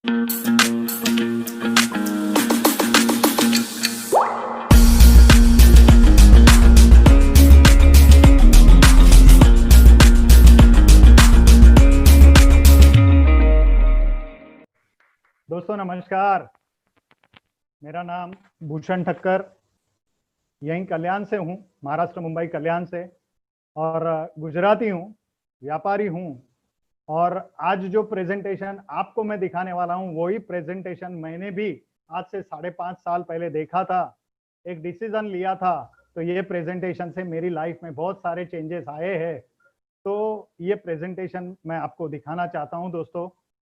दोस्तों नमस्कार। मेरा नाम भूषण ठक्कर, यहीं कल्याण से हूँ, महाराष्ट्र मुंबई कल्याण से, और गुजराती हूँ, व्यापारी हूँ। और आज जो प्रेजेंटेशन आपको मैं दिखाने वाला हूँ वही प्रेजेंटेशन मैंने भी आज से 5.5 साल पहले देखा था, एक डिसीजन लिया था। तो ये प्रेजेंटेशन से मेरी लाइफ में बहुत सारे चेंजेस आए हैं। तो ये प्रेजेंटेशन मैं आपको दिखाना चाहता हूँ दोस्तों,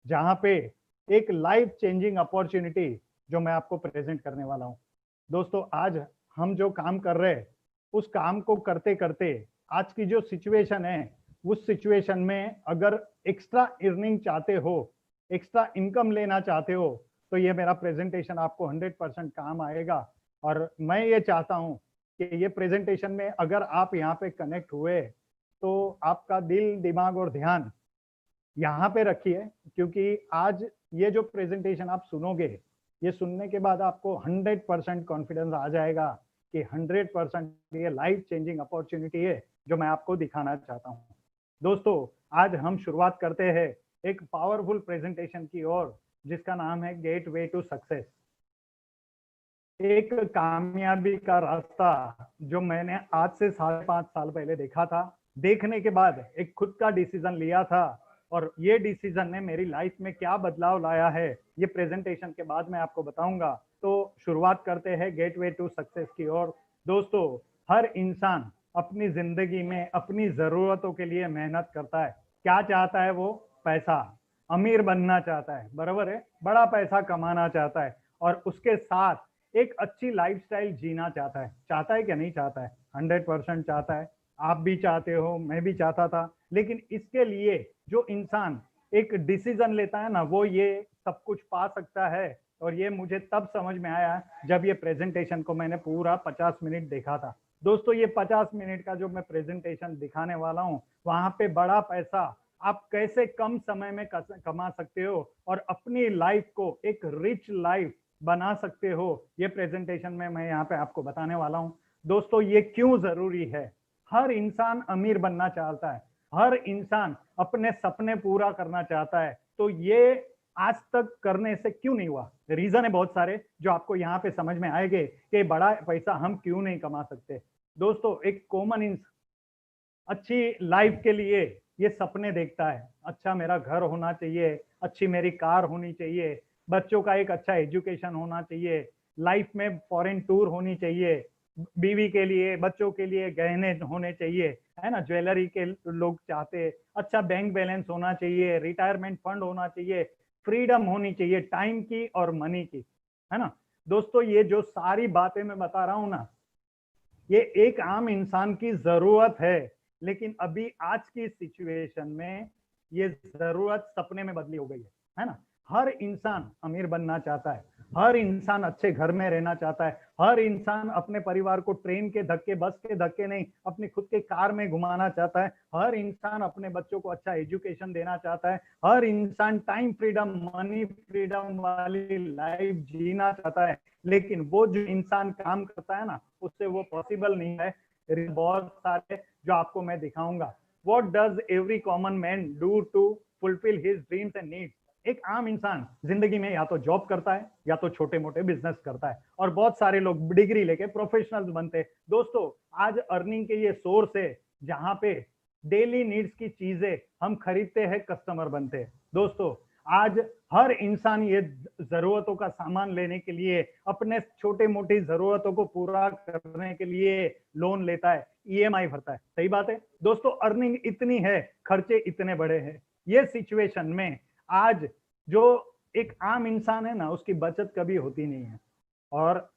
जहाँ पे एक लाइफ चेंजिंग अपॉर्चुनिटी जो मैं आपको प्रेजेंट करने वाला हूँ। दोस्तों आज हम जो काम कर रहे हैं उस काम को करते करते आज की जो सिचुएशन है उस सिचुएशन में अगर एक्स्ट्रा अर्निंग चाहते हो, एक्स्ट्रा इनकम लेना चाहते हो, तो ये मेरा प्रेजेंटेशन आपको 100% काम आएगा। और मैं ये चाहता हूँ कि ये प्रेजेंटेशन में अगर आप यहाँ पे कनेक्ट हुए तो आपका दिल, दिमाग और ध्यान यहाँ पे रखिए, क्योंकि आज ये जो प्रेजेंटेशन आप सुनोगे, ये सुनने के बाद आपको 100% कॉन्फिडेंस आ जाएगा कि 100% ये लाइफ चेंजिंग अपॉर्चुनिटी है जो मैं आपको दिखाना चाहता हूँ। दोस्तों आज हम शुरुआत करते हैं एक पावरफुल प्रेजेंटेशन की ओर, जिसका नाम है गेट वे टू सक्सेस। एक कामयाबी का रास्ता जो मैंने आज से 5.5 साल पहले देखा था, देखने के बाद एक खुद का डिसीजन लिया था, और ये डिसीजन ने मेरी लाइफ में क्या बदलाव लाया है ये प्रेजेंटेशन के बाद मैं आपको बताऊंगा। तो शुरुआत करते हैं गेटवे टू सक्सेस की ओर। दोस्तों हर इंसान अपनी जिंदगी में अपनी जरूरतों के लिए मेहनत करता है। क्या चाहता है वो? पैसा, अमीर बनना चाहता है, बराबर है, बड़ा पैसा कमाना चाहता है, और उसके साथ एक अच्छी लाइफस्टाइल जीना चाहता है। चाहता है क्या नहीं चाहता है? 100% चाहता है। आप भी चाहते हो, मैं भी चाहता था। लेकिन इसके लिए जो इंसान एक डिसीजन लेता है ना, वो ये सब कुछ पा सकता है। और ये मुझे तब समझ में आया जब ये प्रेजेंटेशन को मैंने पूरा 50 मिनट देखा था। दोस्तों ये 50 मिनट का जो मैं प्रेजेंटेशन दिखाने वाला हूँ, वहां पे बड़ा पैसा आप कैसे कम समय में कमा सकते हो और अपनी लाइफ को एक रिच लाइफ बना सकते हो, ये प्रेजेंटेशन में मैं यहाँ पे आपको बताने वाला हूँ। दोस्तों ये क्यों जरूरी है? हर इंसान अमीर बनना चाहता है, हर इंसान अपने सपने पूरा करना चाहता है। तो ये आज तक करने से क्यों नहीं हुआ? रीजन है बहुत सारे जो आपको यहाँ पे समझ में आएंगे कि बड़ा पैसा हम क्यों नहीं कमा सकते। दोस्तों एक कॉमन इंसान अच्छी लाइफ के लिए ये सपने देखता है, अच्छा मेरा घर होना चाहिए, अच्छी मेरी कार होनी चाहिए, बच्चों का एक अच्छा एजुकेशन होना चाहिए, लाइफ में फॉरेन टूर होनी चाहिए, बीवी के लिए, बच्चों के लिए गहने होने चाहिए, है ना, ज्वेलरी के लोग चाहते, अच्छा बैंक बैलेंस होना चाहिए, रिटायरमेंट फंड होना चाहिए, फ्रीडम होनी चाहिए टाइम की और मनी की, है ना। दोस्तों ये जो सारी बातें मैं बता रहा हूं ना, ये एक आम इंसान की जरूरत है। लेकिन अभी आज की सिचुएशन में ये जरूरत सपने में बदली हो गई है ना। हर इंसान अमीर बनना चाहता है, हर इंसान अच्छे घर में रहना चाहता है, हर इंसान अपने परिवार को ट्रेन के धक्के, बस के धक्के नहीं, अपनी खुद के कार में घुमाना चाहता है, हर इंसान अपने बच्चों को अच्छा एजुकेशन देना चाहता है, हर इंसान टाइम फ्रीडम, मनी फ्रीडम वाली लाइफ जीना चाहता है। लेकिन वो जो इंसान काम करता है ना, उससे वो पॉसिबल नहीं है। बहुत सारे जो आपको मैं दिखाऊंगा। What does every common man do to fulfil his dreams and needs? एक आम इंसान जिंदगी में या तो जॉब करता है या तो छोटे मोटे बिजनेस करता है, और बहुत सारे लोग डिग्री लेके प्रोफेशनल्स बनते हैं। दोस्तों आज अर्निंग के ये सोर्स है जहां पे डेली नीड्स की चीजें हम खरीदते हैं, कस्टमर बनते हैं। दोस्तों आज हर इंसान ये जरूरतों का सामान लेने के लिए, अपने छोटे मोटी जरूरतों को पूरा करने के लिए लोन लेता है, ईएमआई भरता है। सही बात है दोस्तों, अर्निंग इतनी है, खर्चे इतने बड़े हैं। ये सिचुएशन में आज जो एक आम इंसान है ना, उसकी बचत कभी होती नहीं है। और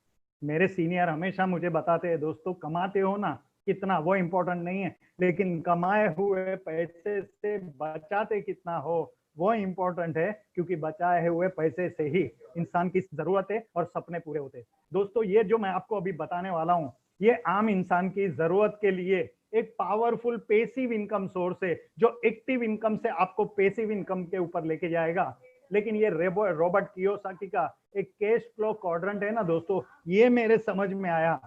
मेरे सीनियर हमेशा मुझे बताते हैं, दोस्तों कमाते हो ना कितना वो इंपॉर्टेंट नहीं है, लेकिन कमाए हुए पैसे से बचाते कितना हो वो इंपॉर्टेंट है, क्योंकि बचाए हुए पैसे से ही इंसान की जरूरतें और सपने पूरे होते हैं। दोस्तों ये जो मैं आपको अभी बताने वाला हूँ, ये आम इंसान की जरूरत के लिए एक पावरफुल पेसिव इनकम सोर्स है, जो एक्टिव इनकम से आपको पेसिव इनकम के ऊपर लेके जाएगा। लेकिन ये रॉबर्ट कियोसाकी का एक कैश फ्लो क्वाड्रेंट है ना दोस्तों, ये मेरे समझ में आया।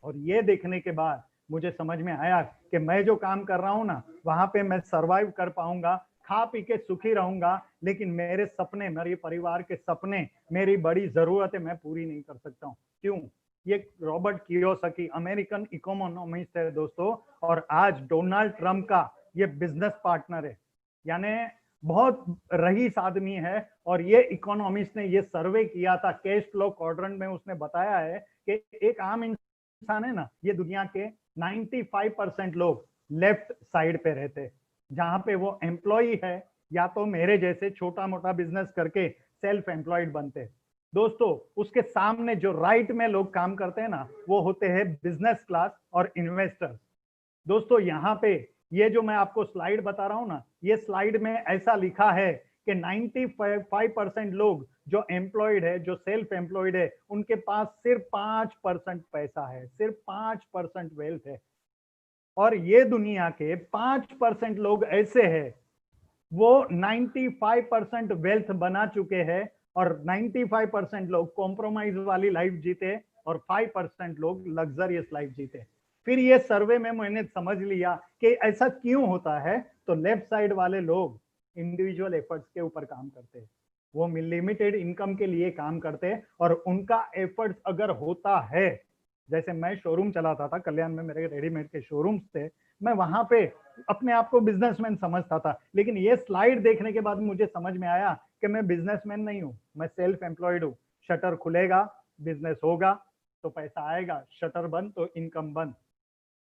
और ये देखने के बाद मुझे समझ में आया कि मैं जो काम कर रहा हूँ ना, वहां पे मैं सरवाइव कर पाऊंगा, खा पी के सुखी रहूंगा, लेकिन मेरे सपने, मेरे परिवार के सपने, मेरी बड़ी जरूरतें मैं पूरी नहीं कर सकता हूँ। क्यों? ये रॉबर्ट कियोसाकी अमेरिकन इकोनॉमिस्ट है दोस्तों, और आज डोनाल्ड ट्रंप का ये बिजनेस पार्टनर है, यानी बहुत रईस आदमी है। और ये इकोनॉमिस्ट ने ये सर्वे किया था कैश फ्लो क्वाड्रेंट में, उसने बताया है कि एक आम इंसान है ना, ये दुनिया के 95% लोग लेफ्ट साइड पे रहते, जहां पे वो एम्प्लॉय है या तो मेरे जैसे छोटा मोटा बिजनेस करके सेल्फ एम्प्लॉयड बनते। दोस्तों उसके सामने जो राइट में लोग काम करते हैं ना, वो होते हैं बिजनेस क्लास और इन्वेस्टर्स। दोस्तों यहाँ पे ये जो मैं आपको स्लाइड बता रहा हूँ ना, ये स्लाइड में ऐसा लिखा है कि 95% लोग जो एम्प्लॉयड है, जो सेल्फ एम्प्लॉयड है, उनके पास सिर्फ 5% पैसा है, सिर्फ 5% वेल्थ है। और ये दुनिया के 5% लोग ऐसे हैं, वो 95% वेल्थ बना चुके हैं, और 95% लोग कॉम्प्रोमाइज वाली लाइफ जीते, और 5% लोग लग्जरियस लाइफ जीते। फिर ये सर्वे में मैंने समझ लिया कि ऐसा क्यों होता है। तो लेफ्ट साइड वाले लोग इंडिविजुअल एफर्ट्स के ऊपर काम करते हैं, वो लिमिटेड इनकम के लिए काम करते हैं, और उनका एफर्ट्स अगर होता है, जैसे मैं शोरूम चलाता था कल्याण में, मेरे रेडीमेड के शोरूम्स थे, मैं वहां पे अपने आप को बिजनेसमैन समझता था, लेकिन ये स्लाइड देखने के बाद मुझे समझ में आया कि मैं बिजनेसमैन नहीं हूँ, मैं सेल्फ एम्प्लॉयड हूँ। शटर खुलेगा, बिजनेस होगा तो पैसा आएगा, शटर बंद तो इनकम बंद।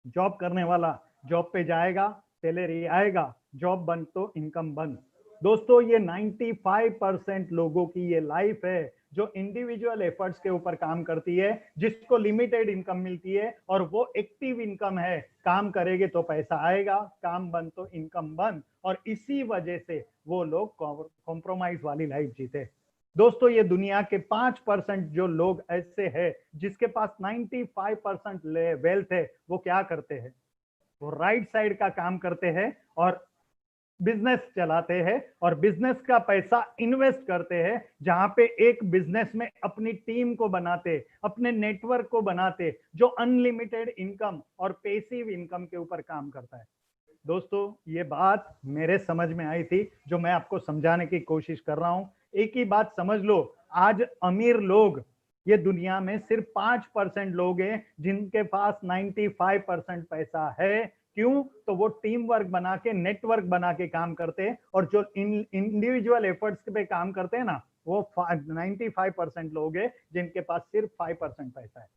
जॉब करने वाला जॉब पे जाएगा, सैलरी आएगा, जॉब बंद तो इनकम बंद। दोस्तों ये 95% लोगों की ये लाइफ है जो इंडिविजुअल एफर्ट्स के ऊपर काम करती है, जिसको लिमिटेड इनकम मिलती है, और वो एक्टिव इनकम है, काम करेंगे तो पैसा आएगा, काम बंद तो इनकम बंद। और इसी वजह से वो लोग कॉम्प्रोमाइज वाली लाइफ जीते। दोस्तों ये दुनिया के 5% जो लोग ऐसे हैं जिसके पास 95% वेल्थ है, वो क्या करते हैं? वो राइट साइड का काम करते हैं और बिजनेस चलाते हैं, और बिजनेस का पैसा इन्वेस्ट करते हैं, जहां पे एक बिजनेस में अपनी टीम को बनाते, अपने नेटवर्क को बनाते, जो अनलिमिटेड इनकम और पैसिव इनकम के ऊपर काम करता है। दोस्तों ये बात मेरे समझ में आई थी, जो मैं आपको समझाने की कोशिश कर रहा हूं। एक ही बात समझ लो, आज अमीर लोग ये दुनिया में सिर्फ 5% लोग हैं जिनके पास 95% पैसा है। क्यों? तो वो टीम वर्क बना के, नेटवर्क बना के काम करते हैं, और जो इंडिविजुअल एफर्ट्स पे काम करते हैं ना, वो 95% लोग हैं जिनके पास सिर्फ 5% पैसा है।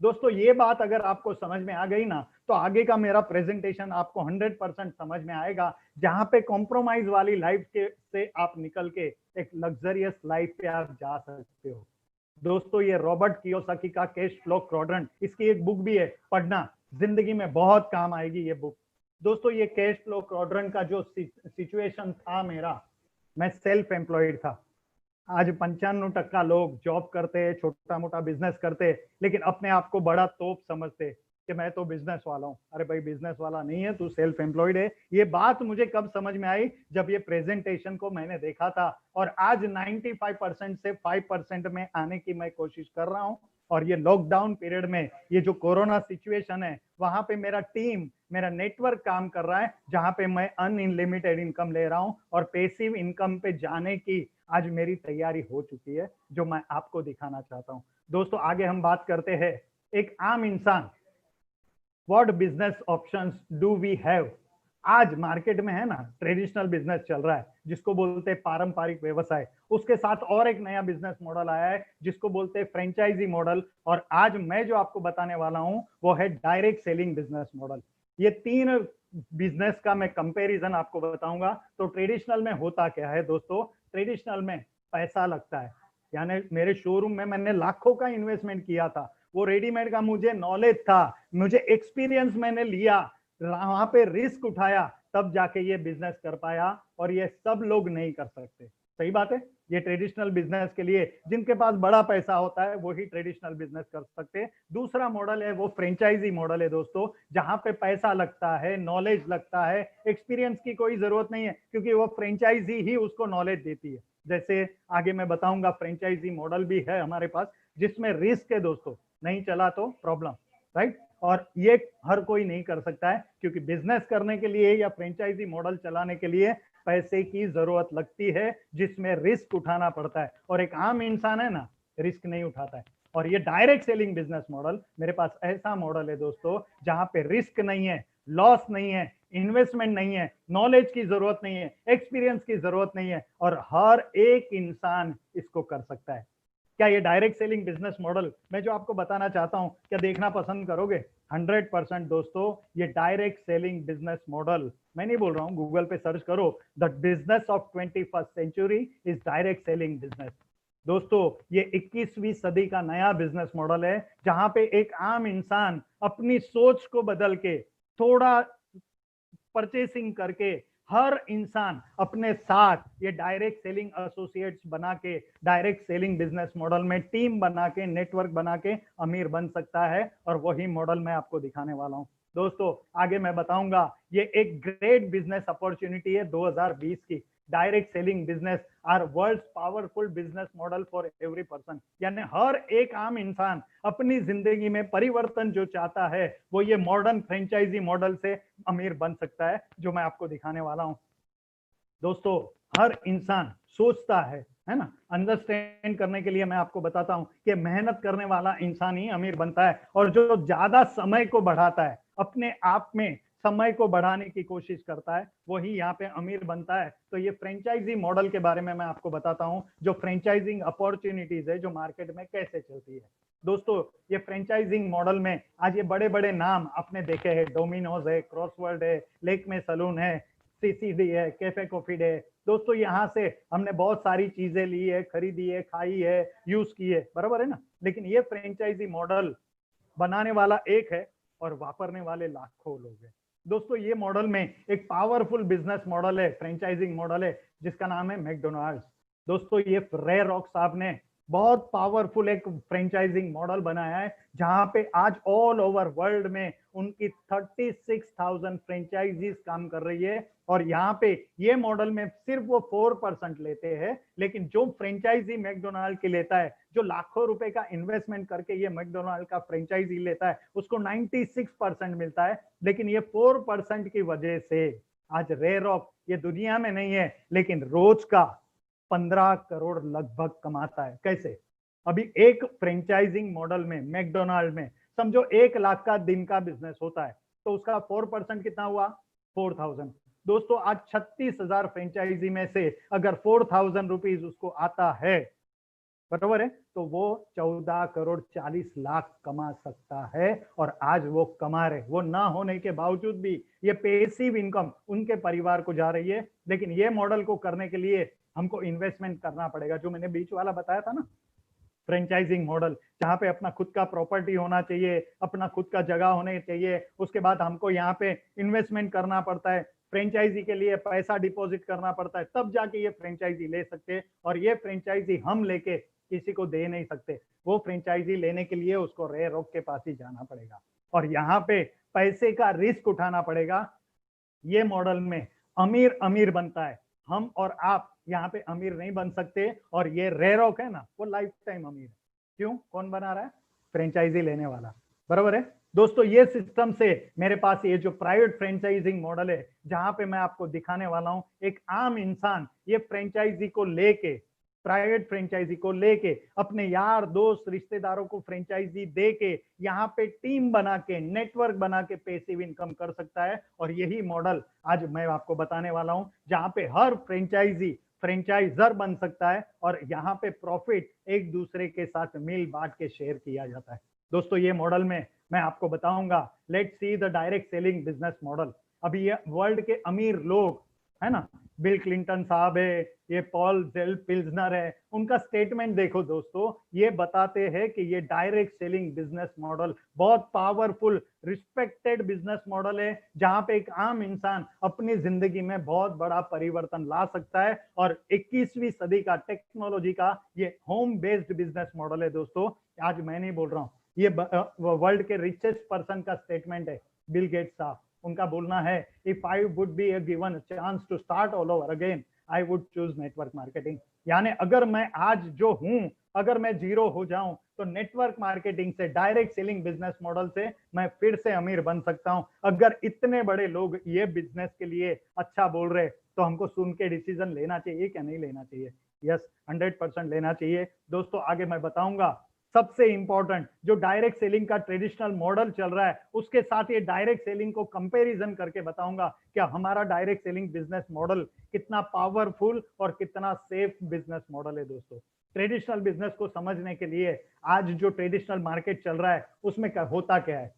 दोस्तों ये बात अगर आपको समझ में आ गई ना, तो आगे का मेरा प्रेजेंटेशन आपको 100% समझ में आएगा, जहां पे कॉम्प्रोमाइज वाली लाइफ के से आप निकल के एक लग्जरियस लाइफ पे आप जा सकते हो। दोस्तों ये रॉबर्ट कियोसाकी का कैश फ्लो क्वाड्रेंट, इसकी एक बुक भी है, पढ़ना, जिंदगी में बहुत काम आएगी ये बुक। दोस्तों ये कैश फ्लो क्वाड्रेंट का जो सिचुएशन था मेरा, मैं सेल्फ एम्प्लॉयड था। आज 95% लोग जॉब करते, छोटा मोटा बिजनेस करते, लेकिन अपने आप को बड़ा तोप समझते कि मैं तो बिजनेस वाला हूँ। अरे भाई बिजनेस वाला नहीं है, तू सेल्फ एम्प्लॉयड है। ये बात मुझे कब समझ में आई? जब ये प्रेजेंटेशन को मैंने देखा था, और आज 95% से 5% में आने की मैं कोशिश कर रहा हूँ। और ये लॉकडाउन पीरियड में, ये जो कोरोना सिचुएशन है, वहां पे मेरा टीम, मेरा नेटवर्क काम कर रहा है, जहां पे मैं अनलिमिटेड इनकम ले रहा हूं, और पैसिव इनकम पे जाने की आज मेरी तैयारी हो चुकी है, जो मैं आपको दिखाना चाहता हूं। दोस्तों आगे हम बात करते हैं, एक आम इंसान, what business options do we have. आज मार्केट में है ना, ट्रेडिशनल बिजनेस चल रहा है जिसको बोलते हैं पारंपरिक व्यवसाय, उसके साथ और एक नया बिजनेस मॉडल आया है जिसको बोलते हैं फ्रेंचाइजी मॉडल, और आज मैं जो आपको बताने वाला हूं वो है डायरेक्ट सेलिंग बिजनेस मॉडल। ये तीन बिजनेस का मैं कंपैरिजन आपको बताऊंगा। तो ट्रेडिशनल में होता क्या है दोस्तों? ट्रेडिशनल में पैसा लगता है, यानी मेरे शोरूम में मैंने लाखों का इन्वेस्टमेंट किया था, वो रेडीमेड का मुझे नॉलेज था, मुझे एक्सपीरियंस मैंने लिया, वहां पे रिस्क उठाया, तब जाके ये बिजनेस कर पाया, और ये सब लोग नहीं कर सकते। सही बात है। ये ट्रेडिशनल बिजनेस के लिए जिनके पास बड़ा पैसा होता है वही ट्रेडिशनल बिजनेस कर सकते हैं। दूसरा मॉडल है वो फ्रेंचाइजी मॉडल है दोस्तों, जहां पे पैसा लगता है, नॉलेज लगता है, एक्सपीरियंस की कोई जरूरत नहीं है, क्योंकि वो फ्रेंचाइजी ही उसको नॉलेज देती है। जैसे आगे मैं बताऊंगा फ्रेंचाइजी मॉडल भी है हमारे पास, जिसमें रिस्क है दोस्तों, नहीं चला तो प्रॉब्लम, राइट। और ये हर कोई नहीं कर सकता है, क्योंकि बिजनेस करने के लिए या फ्रेंचाइजी मॉडल चलाने के लिए पैसे की जरूरत लगती है, जिसमें रिस्क उठाना पड़ता है, और एक आम इंसान है ना, रिस्क नहीं उठाता है। और ये डायरेक्ट सेलिंग बिजनेस मॉडल, मेरे पास ऐसा मॉडल है दोस्तों जहां पे रिस्क नहीं है, लॉस नहीं है, इन्वेस्टमेंट नहीं है, नॉलेज की जरूरत नहीं है, एक्सपीरियंस की जरूरत नहीं है, और हर एक इंसान इसको कर सकता है। क्या ये डायरेक्ट सेलिंग बिजनेस मॉडल मैं जो आपको बताना चाहता हूं, क्या देखना पसंद करोगे? 100% दोस्तों, ये डायरेक्ट सेलिंग बिजनेस मॉडल, मैं नहीं बोल रहा हूं, गूगल पे सर्च करो, the business of 21st century is direct selling business. दोस्तों, ये 21वीं सदी का नया बिजनेस मॉडल है, जहां पे एक आम इंसान अपनी सोच को बदल के, थोड़ा परचेसिंग करके, हर इंसान अपने साथ ये डायरेक्ट सेलिंग एसोसिएट्स बना के, डायरेक्ट सेलिंग बिजनेस मॉडल में टीम बना के, नेटवर्क बना के अमीर बन सकता है, और वही मॉडल मैं आपको दिखाने वाला हूं। दोस्तों, आगे मैं बताऊंगा, ये एक ग्रेट बिजनेस अपॉर्चुनिटी है 2020 की। Direct selling business are world powerful business model for every person, यानी हर एक आम इंसान अपनी जिंदगी में परिवर्तन जो चाहता है, वो ये मॉडर्न फ्रेंचाइजी मॉडल से अमीर बन सकता है, जो मैं आपको दिखाने वाला हूं। दोस्तों, हर इंसान सोचता है ना, अंडरस्टैंड करने के लिए मैं आपको बताता हूं कि मेहनत करने वाला इंसान ही अमीर बनता है, और जो ज्यादा समय को बढ़ाता है, अपने आप में समय को बढ़ाने की कोशिश करता है, वही यहाँ पे अमीर बनता है। तो ये फ्रेंचाइजी मॉडल के बारे में मैं आपको बताता हूँ, जो फ्रेंचाइजिंग अपॉर्चुनिटीज है जो मार्केट में कैसे चलती है। दोस्तों, ये फ्रेंचाइजिंग मॉडल में आज ये बड़े बड़े नाम आपने देखे हैं, डोमिनोज है, क्रॉसवर्ड है, लेकमे सलून है, सीसीडी है, कैफे कॉफी डे। दोस्तों, यहाँ से हमने बहुत सारी चीजें ली है, खरीदी है, खाई है, यूज की है, बराबर है ना। लेकिन ये फ्रेंचाइजी मॉडल बनाने वाला एक है और वापरने वाले लाखों लोग हैं। दोस्तों, ये मॉडल में एक पावरफुल बिजनेस मॉडल है, फ्रेंचाइजिंग मॉडल है, जिसका नाम है मैकडोनाल्ड्स। दोस्तों, ये रे रॉक साहब ने बहुत पावरफुल एक फ्रेंचाइजिंग मॉडल बनाया है, जहां पे आज ऑल ओवर वर्ल्ड में उनकी 36,000 फ्रेंचाइजीज काम कर रही है। और यहाँ पे ये मॉडल में सिर्फ वो 4% लेते हैं, लेकिन जो फ्रेंचाइजी मैकडोनाल्ड की लेता है, जो लाखों रुपए का इन्वेस्टमेंट करके ये मैकडोनाल्ड का फ्रेंचाइजी लेता है, उसको 96% मिलता है। लेकिन ये 4% की वजह से आज रे रॉक ये दुनिया में नहीं है, लेकिन रोज का 15 करोड़ लगभग कमाता है। कैसे? अभी एक फ्रेंचाइजिंग मॉडल में मैकडोनाल्ड में समझो 1 लाख का दिन का बिजनेस होता है, तो उसका 4% कितना हुआ? 4,000। दोस्तों, आज 36,000 फ्रेंचाइजी में से अगर 4,000 रुपीज उसको आता है, बराबर है, तो वो 14 करोड़ 40 लाख कमा सकता है। और आज वो कमा रहे, वो ना होने के बावजूद भी ये पैसिव इनकम उनके परिवार को जा रही है। लेकिन ये मॉडल को करने के लिए हमको इन्वेस्टमेंट करना पड़ेगा, जो मैंने बीच वाला बताया था ना, फ्रेंचाइजिंग मॉडल, जहां पे अपना खुद का प्रॉपर्टी होना चाहिए, अपना खुद का जगह होने चाहिए, उसके बाद हमको यहाँ पे इन्वेस्टमेंट करना पड़ता है, फ्रेंचाइजी के लिए पैसा डिपॉजिट करना पड़ता है, तब जाके ये फ्रेंचाइजी ले सकते हैं। और ये फ्रेंचाइजी हम लेके किसी को दे नहीं सकते, वो फ्रेंचाइजी लेने के लिए उसको रे रॉक के पास ही जाना पड़ेगा, और यहाँ पे पैसे का रिस्क उठाना पड़ेगा। ये मॉडल में अमीर अमीर बनता है, हम और आप यहाँ पे अमीर नहीं बन सकते। और ये रे रॉक है ना, वो लाइफ टाइम अमीर है। क्यों? कौन बना रहा है? फ्रेंचाइजी लेने वाला, बराबर है। दोस्तों, ये सिस्टम से मेरे पास ये जो प्राइवेट फ्रेंचाइजिंग मॉडल है, जहां पे मैं आपको दिखाने वाला हूं, एक आम इंसान ये फ्रेंचाइजी को लेके, प्राइवेट फ्रेंचाइजी को लेके अपने यार दोस्त रिश्तेदारों को फ्रेंचाइजी दे के, यहाँ पे टीम बना के, नेटवर्क बना के पैसिव इनकम कर सकता है। और यही मॉडल आज मैं आपको बताने वाला हूं, जहां पे हर फ्रेंचाइजी फ्रेंचाइजर बन सकता है, और यहाँ पे प्रॉफिट एक दूसरे के साथ मिल बांट के शेयर किया जाता है। दोस्तों, ये मॉडल में मैं आपको बताऊंगा, let's see the direct selling business model. अभी ये वर्ल्ड के अमीर लोग है ना, बिल क्लिंटन साहब है, ये पॉल जेल पिल्सनर है, उनका स्टेटमेंट देखो दोस्तों, ये बताते हैं कि ये डायरेक्ट सेलिंग बिजनेस मॉडल बहुत पावरफुल रिस्पेक्टेड बिजनेस मॉडल है, जहां पे एक आम इंसान अपनी जिंदगी में बहुत बड़ा परिवर्तन ला सकता है। और 21वीं सदी का टेक्नोलॉजी का ये होम बेस्ड बिजनेस मॉडल है। दोस्तों, आज मैं नहीं बोल रहा हूँ, ये वर्ल्ड के रिचेस्ट पर्सन का स्टेटमेंट है, बिल गेट्स साहब। उनका बोलना है, if I would be given chance to start all over again, I would choose network marketing. यानी अगर मैं आज जो हूं, अगर मैं जीरो हो जाऊं तो नेटवर्क मार्केटिंग से, डायरेक्ट सेलिंग बिजनेस मॉडल से मैं फिर से अमीर बन सकता हूं। अगर इतने बड़े लोग ये बिजनेस के लिए अच्छा बोल रहे तो हमको सुन के डिसीजन लेना चाहिए क्या नहीं लेना चाहिए? यस, 100% लेना चाहिए। दोस्तों आगे मैं बताऊंगा सबसे इंपॉर्टेंट जो डायरेक्ट सेलिंग का ट्रेडिशनल मॉडल चल रहा है उसके साथ ये डायरेक्ट सेलिंग को कंपैरिजन करके बताऊंगा क्या हमारा डायरेक्ट सेलिंग बिजनेस मॉडल कितना पावरफुल और कितना सेफ बिजनेस मॉडल है। दोस्तों ट्रेडिशनल बिजनेस को समझने के लिए आज जो ट्रेडिशनल मार्केट चल रहा है उसमें क्या होता क्या है,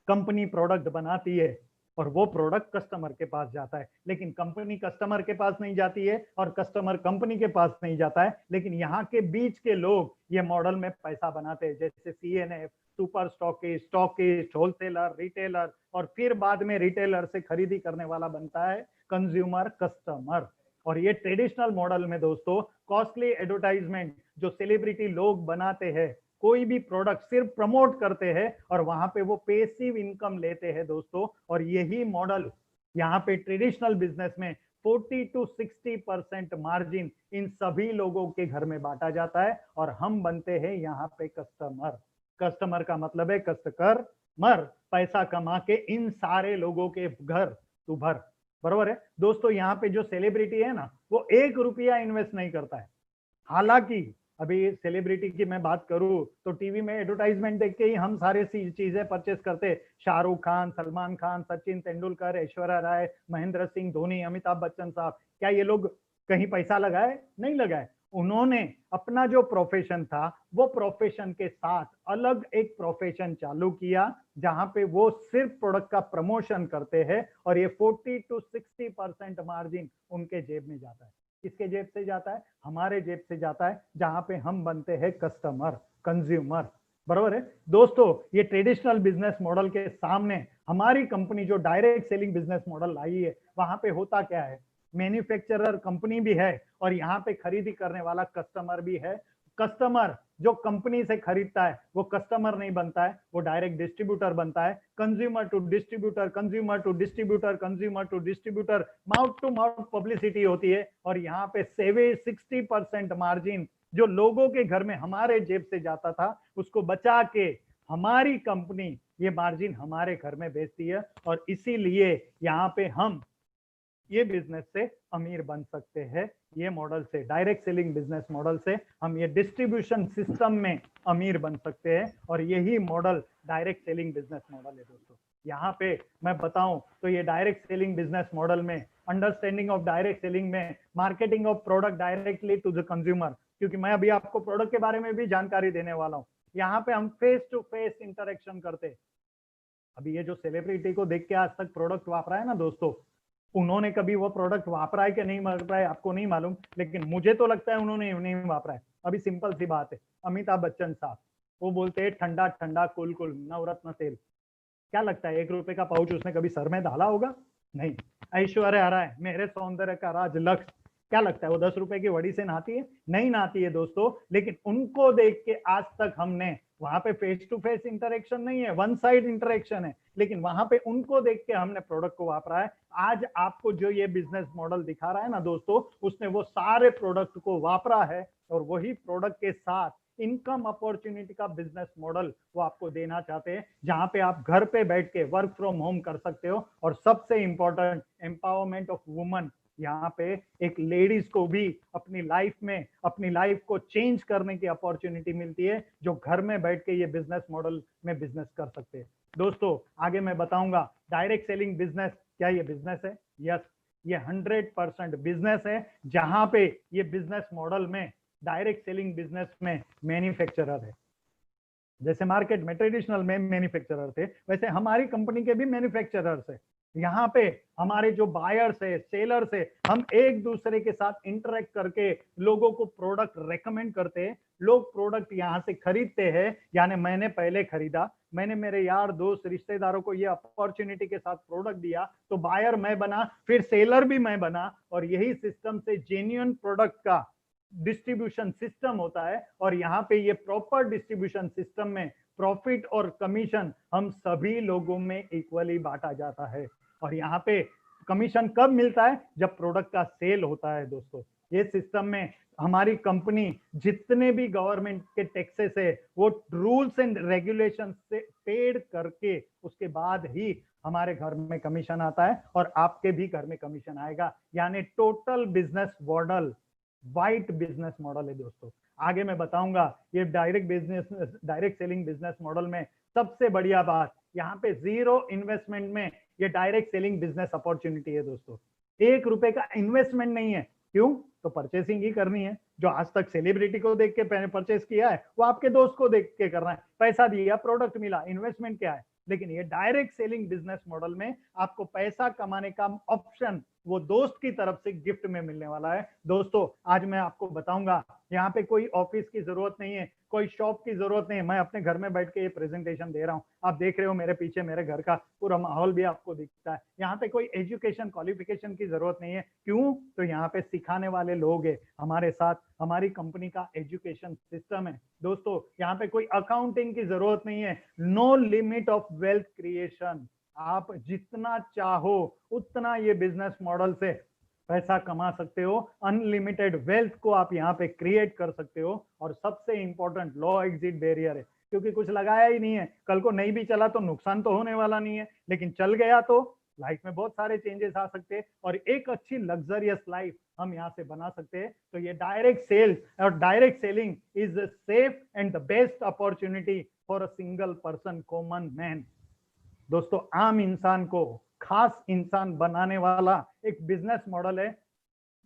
कंपनी प्रोडक्ट बनाती है और वो प्रोडक्ट कस्टमर के पास जाता है, लेकिन कंपनी कस्टमर के पास नहीं जाती है और कस्टमर कंपनी के पास नहीं जाता है, लेकिन यहाँ के बीच के लोग ये मॉडल में पैसा बनाते हैं, जैसे CNF, super stockist, wholesaler, retailer, और फिर बाद में रिटेलर से खरीदी करने वाला बनता है कंज्यूमर, कस्टमर। और ये ट्रेडिशनल मॉडल में दोस्तों कॉस्टली एडवर्टाइजमेंट जो सेलिब्रिटी लोग बनाते हैं, कोई भी प्रोडक्ट सिर्फ प्रमोट करते हैं और वहां पे वो पेसिव इनकम लेते हैं दोस्तों। और यही मॉडल यहाँ पे ट्रेडिशनल बिजनेस में 40 to 60% मार्जिन इन सभी लोगों के घर में बांटा जाता है और हम बनते हैं यहाँ पे कस्टमर। कस्टमर का मतलब है कष्ट कर मर, पैसा कमा के इन सारे लोगों के घर तू भर, बरोबर है। दोस्तों यहाँ पे जो सेलिब्रिटी है ना वो 1 रुपया इन्वेस्ट नहीं करता है। हालांकि अभी सेलिब्रिटी की मैं बात करूं तो टीवी में एडवर्टाइजमेंट देख के ही हम सारे चीजें परचेस करते, शाहरुख खान, सलमान खान, सचिन तेंदुलकर, ऐश्वर्या राय, महेंद्र सिंह धोनी, अमिताभ बच्चन साहब, क्या ये लोग कहीं पैसा लगाए? नहीं लगाए। उन्होंने अपना जो प्रोफेशन था वो प्रोफेशन के साथ अलग एक प्रोफेशन चालू किया जहां पे वो सिर्फ प्रोडक्ट का प्रमोशन करते हैं और ये 40 to 60% मार्जिन उनके जेब में जाता है। किसके जेब से जाता है? हमारे जेब से जाता है, जहां पे हम बनते हैं कस्टमर, कंज्यूमर, बराबर है। दोस्तों ये ट्रेडिशनल बिजनेस मॉडल के सामने हमारी कंपनी जो डायरेक्ट सेलिंग बिजनेस मॉडल लाई है वहां पे होता क्या है, मैन्युफैक्चरर कंपनी भी है और यहाँ पे खरीदी करने वाला कस्टमर भी है। कस्टमर जो कंपनी से खरीदता है वो कस्टमर नहीं बनता है, वो डायरेक्ट डिस्ट्रीब्यूटर बनता है। Consumer to distributor, consumer to distributor, consumer to distributor, mouth to mouth publicity होती है और यहाँ पे 60% मार्जिन जो लोगों के घर में हमारे जेब से जाता था उसको बचा के हमारी कंपनी ये मार्जिन हमारे घर में बेचती है। और इसीलिए यहाँ पे हम ये बिजनेस से अमीर बन सकते हैं। ये मॉडल से, डायरेक्ट सेलिंग बिजनेस मॉडल से हम ये डिस्ट्रीब्यूशन सिस्टम में अमीर बन सकते हैं और यही model direct selling business model है। दोस्तों यहाँ पे मैं बताऊं तो ये डायरेक्ट सेलिंग बिजनेस मॉडल में अंडरस्टैंडिंग ऑफ डायरेक्ट सेलिंग में marketing of product directly to the consumer, क्योंकि मैं अभी आपको प्रोडक्ट के बारे में भी जानकारी देने वाला हूँ। यहाँ पे हम फेस टू फेस इंटरेक्शन करते। अभी ये जो सेलिब्रिटी को देख के आज तक प्रोडक्ट वापरा है ना दोस्तों, उन्होंने कभी वो प्रोडक्ट वापरा है कि नहीं वापरा है आपको नहीं मालूम, लेकिन मुझे तो लगता है उन्होंने नहीं वापरा है। अभी सिंपल सी बात है, अमिताभ बच्चन साहब वो बोलते हैं ठंडा ठंडा कुल कुल नवरत्न तेल, क्या लगता है 1 रुपए का पाउच उसने कभी सर में डाला होगा? नहीं। ऐश्वर्या राय, मेरे सौंदर्य का राज लक्ष्य, क्या लगता है वो 10 रुपए की वड़ी से नहाती है? नहीं नहाती है दोस्तों। लेकिन उनको देख के आज तक हमने, वहां पे फेस टू फेस इंटरेक्शन नहीं है, वन साइड इंटरेक्शन है, लेकिन वहां पे उनको देख के हमने प्रोडक्ट को वापरा है। आज आपको जो ये बिजनेस मॉडल दिखा रहा है ना दोस्तों, उसने वो सारे प्रोडक्ट को वापरा है और वही प्रोडक्ट के साथ इनकम अपॉर्चुनिटी का बिजनेस मॉडल वो आपको देना चाहते हैं, जहां पे आप घर पे बैठ के वर्क फ्रॉम होम कर सकते हो। और सबसे इंपॉर्टेंट, एम्पावरमेंट ऑफ वुमन, यहाँ पे एक लेडीज को भी अपनी लाइफ में अपनी लाइफ को चेंज करने की अपॉर्चुनिटी मिलती है, जो घर में बैठ के ये बिजनेस मॉडल में बिजनेस कर सकते हैं। दोस्तों आगे मैं बताऊंगा डायरेक्ट सेलिंग बिजनेस, क्या ये बिजनेस है? यस, ये 100% बिजनेस है, जहां पे ये बिजनेस मॉडल में डायरेक्ट सेलिंग बिजनेस में मैन्युफैक्चरर है। जैसे मार्केट में ट्रेडिशनल में मैन्युफैक्चरर थे, वैसे हमारी कंपनी के भी मैन्युफैक्चरर्स है। यहाँ पे हमारे जो बायर्स है, सेलर्स है, हम एक दूसरे के साथ इंटरेक्ट करके लोगों को प्रोडक्ट रेकमेंड करते हैं। लोग प्रोडक्ट यहाँ से खरीदते हैं, यानी मैंने पहले खरीदा, मैंने मेरे यार दोस्त रिश्तेदारों को ये अपॉर्चुनिटी के साथ प्रोडक्ट दिया, तो बायर मैं बना, फिर सेलर भी मैं बना, और यही सिस्टम से जेन्युइन प्रोडक्ट का डिस्ट्रीब्यूशन सिस्टम होता है। और यहाँ पे ये प्रॉपर डिस्ट्रीब्यूशन सिस्टम में प्रॉफिट और कमीशन हम सभी लोगों में इक्वली बांटा जाता है। और यहाँ पे कमीशन कब मिलता है? जब प्रोडक्ट का सेल होता है दोस्तों। ये सिस्टम में हमारी कंपनी जितने भी गवर्नमेंट के टैक्सेस है वो रूल्स एंड रेगुलेशन से पेड करके उसके बाद ही हमारे घर में कमीशन आता है और आपके भी घर में कमीशन आएगा। यानी total business model white business model है दोस्तों। आगे मैं बताऊंगा ये डायरेक्ट सेलिंग बिजनेस मॉडल में सबसे बढ़िया बात, यहाँ पे जीरो इन्वेस्टमेंट में ये डायरेक्ट सेलिंग बिजनेस अपॉर्चुनिटी है दोस्तों। 1 रुपए का इन्वेस्टमेंट नहीं है। क्यों? तो परचेसिंग ही करनी है। जो आज तक सेलिब्रिटी को देख के परचेस किया है वो आपके दोस्त को देख के करना है। पैसा दिया, प्रोडक्ट मिला, इन्वेस्टमेंट क्या है? लेकिन ये डायरेक्ट सेलिंग बिजनेस मॉडल में आपको पैसा कमाने का ऑप्शन वो दोस्त की तरफ से गिफ्ट में मिलने वाला है। दोस्तों आज मैं आपको बताऊंगा, यहाँ पे कोई ऑफिस की जरूरत नहीं है, कोई शॉप की जरूरत नहीं है। मैं अपने घर में बैठ के ये प्रेजेंटेशन दे रहा हूँ। आप देख रहे हो मेरे पीछे मेरे घर का पूरा माहौल भी आपको दिखता है। यहाँ पे कोई एजुकेशन क्वालिफिकेशन की जरूरत नहीं है। क्यों? तो यहाँ पे सिखाने वाले लोग हैं हमारे साथ। हमारी कंपनी का एजुकेशन सिस्टम है दोस्तों। यहाँ पे कोई अकाउंटिंग की जरूरत नहीं है। No limit of wealth creation. आप जितना चाहो उतना ये बिजनेस मॉडल से पैसा कमा सकते हो। अनलिमिटेड वेल्थ को आप यहाँ पे क्रिएट कर सकते हो। और सबसे इंपॉर्टेंट लो एग्जिट बैरियर है, क्योंकि कुछ लगाया ही नहीं है। कल को नहीं भी चला तो नुकसान तो होने वाला नहीं है, लेकिन चल गया तो लाइफ में बहुत सारे चेंजेस आ सकते हैं और एक अच्छी लग्जरियस लाइफ हम यहाँ से बना सकते हैं। तो ये डायरेक्ट सेल्स और direct selling is safe and the best opportunity for a single person, common man. दोस्तों आम इंसान को खास इंसान बनाने वाला एक बिजनेस मॉडल है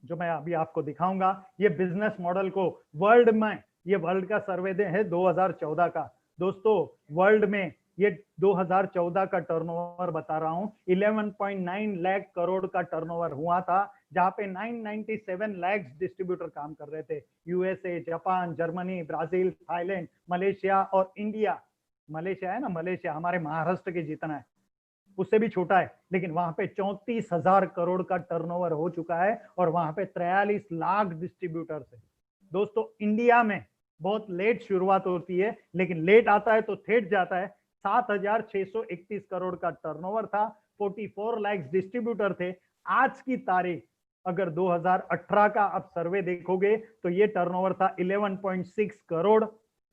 जो मैं अभी आपको दिखाऊंगा। ये बिजनेस मॉडल को वर्ल्ड में, ये वर्ल्ड का सर्वे है 2014 का दोस्तों। वर्ल्ड में ये 2014 का टर्नओवर बता रहा हूं। 11.9 लाख करोड़ का टर्नओवर हुआ था, जहां पे 997 लाख डिस्ट्रीब्यूटर काम कर रहे थे। USA, Japan, Germany, Brazil, Thailand, Malaysia और इंडिया। मलेशिया है ना, मलेशिया हमारे महाराष्ट्र के जितना है, उससे भी छोटा है, लेकिन वहां पे 34,000 करोड़ का टर्नओवर हो चुका है और वहां पे 43 लाख डिस्ट्रीब्यूटर्स है। दोस्तों इंडिया में बहुत लेट शुरुआत होती है, लेकिन लेट आता है तो थेट जाता है। 7,631 करोड़ का टर्नओवर था, 44 लाख डिस्ट्रीब्यूटर थे। आज की तारीख अगर 2018 का आप सर्वे देखोगे तो ये टर्नओवर था 11.6 करोड़।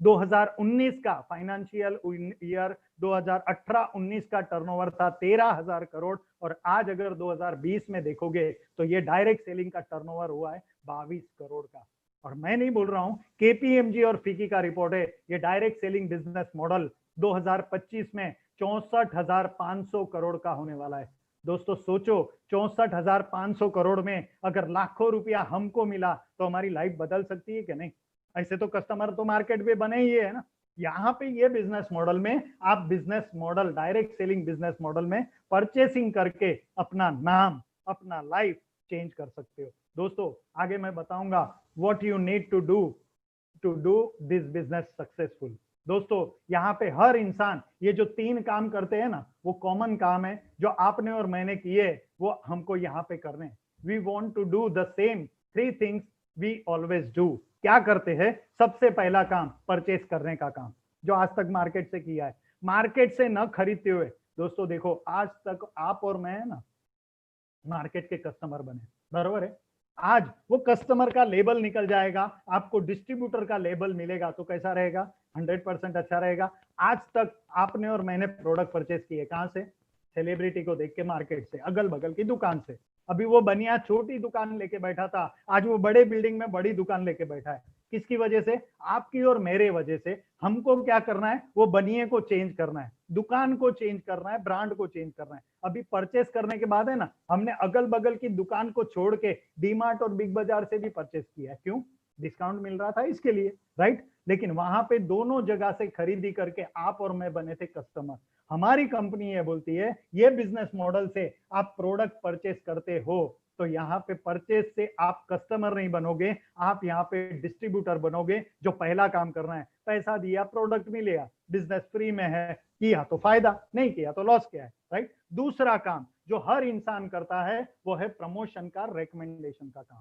2019 का फाइनेंशियल ईयर 2018-19 का टर्नओवर था 13,000 करोड़ और आज अगर 2020 में देखोगे तो ये डायरेक्ट सेलिंग का टर्नओवर हुआ है 22 करोड़ का। और मैं नहीं बोल रहा हूं, केपीएमजी और फिकी का रिपोर्ट है। ये डायरेक्ट सेलिंग बिजनेस मॉडल 2025 में 64,500 करोड़ का होने वाला है। दोस्तों सोचो, 64,500 करोड़ में अगर लाखों रुपया हमको मिला तो हमारी लाइफ बदल सकती है कि नहीं? ऐसे तो कस्टमर तो मार्केट में बने ही है ना। यहाँ पे ये बिजनेस मॉडल में आप business model direct selling business model में परचेसिंग करके अपना नाम, अपना लाइफ चेंज कर सकते हो। दोस्तों आगे मैं बताऊंगा what you need to do this business successful. दोस्तों यहाँ पे हर इंसान ये जो 3 काम करते हैं ना, वो कॉमन काम है जो आपने और मैंने किए, वो हमको यहाँ पे करने हैं। We want to do the same 3 things we always do. क्या करते हैं? सबसे पहला काम परचेस करने का काम, जो आज तक मार्केट से किया है, मार्केट से न खरीदते हुए। दोस्तों देखो आज तक आप और मैं ना मार्केट के कस्टमर बने, बराबर है। आज वो कस्टमर का लेबल निकल जाएगा, आपको डिस्ट्रीब्यूटर का लेबल मिलेगा तो कैसा रहेगा? 100% अच्छा रहेगा। आज तक आपने और मैंने प्रोडक्ट परचेस किए कहां से? सेलिब्रिटी को देख के, मार्केट से, अगल बगल की दुकान से। अभी वो बनिया छोटी दुकान लेके बैठा था, आज वो बड़े बिल्डिंग में बड़ी दुकान लेके बैठा है। किसकी वजह से? आपकी और मेरे वजह से। हमको क्या करना है? वो बनिए को चेंज करना है, दुकान को चेंज करना है, ब्रांड को चेंज करना है। अभी परचेस करने के बाद है ना, हमने अगल बगल की दुकान को छोड़ के डीमार्ट और बिग बाजार से भी परचेस किया है। क्यों? डिस्काउंट मिल रहा था इसके लिए, राइट। लेकिन वहां पे दोनों जगह से खरीदी करके आप और मैं बने थे कस्टमर। हमारी कंपनी ये बोलती है, ये बिजनेस मॉडल से आप प्रोडक्ट परचेस करते हो तो यहाँ पे परचेस से आप कस्टमर नहीं बनोगे, आप यहाँ पे डिस्ट्रीब्यूटर बनोगे। जो पहला काम करना है, पैसा दिया, प्रोडक्ट मिलेगा, बिजनेस फ्री में है, किया तो फायदा, नहीं किया तो लॉस क्या है, राइट। दूसरा काम जो हर इंसान करता है वो है प्रमोशन का, रिकमेंडेशन का काम।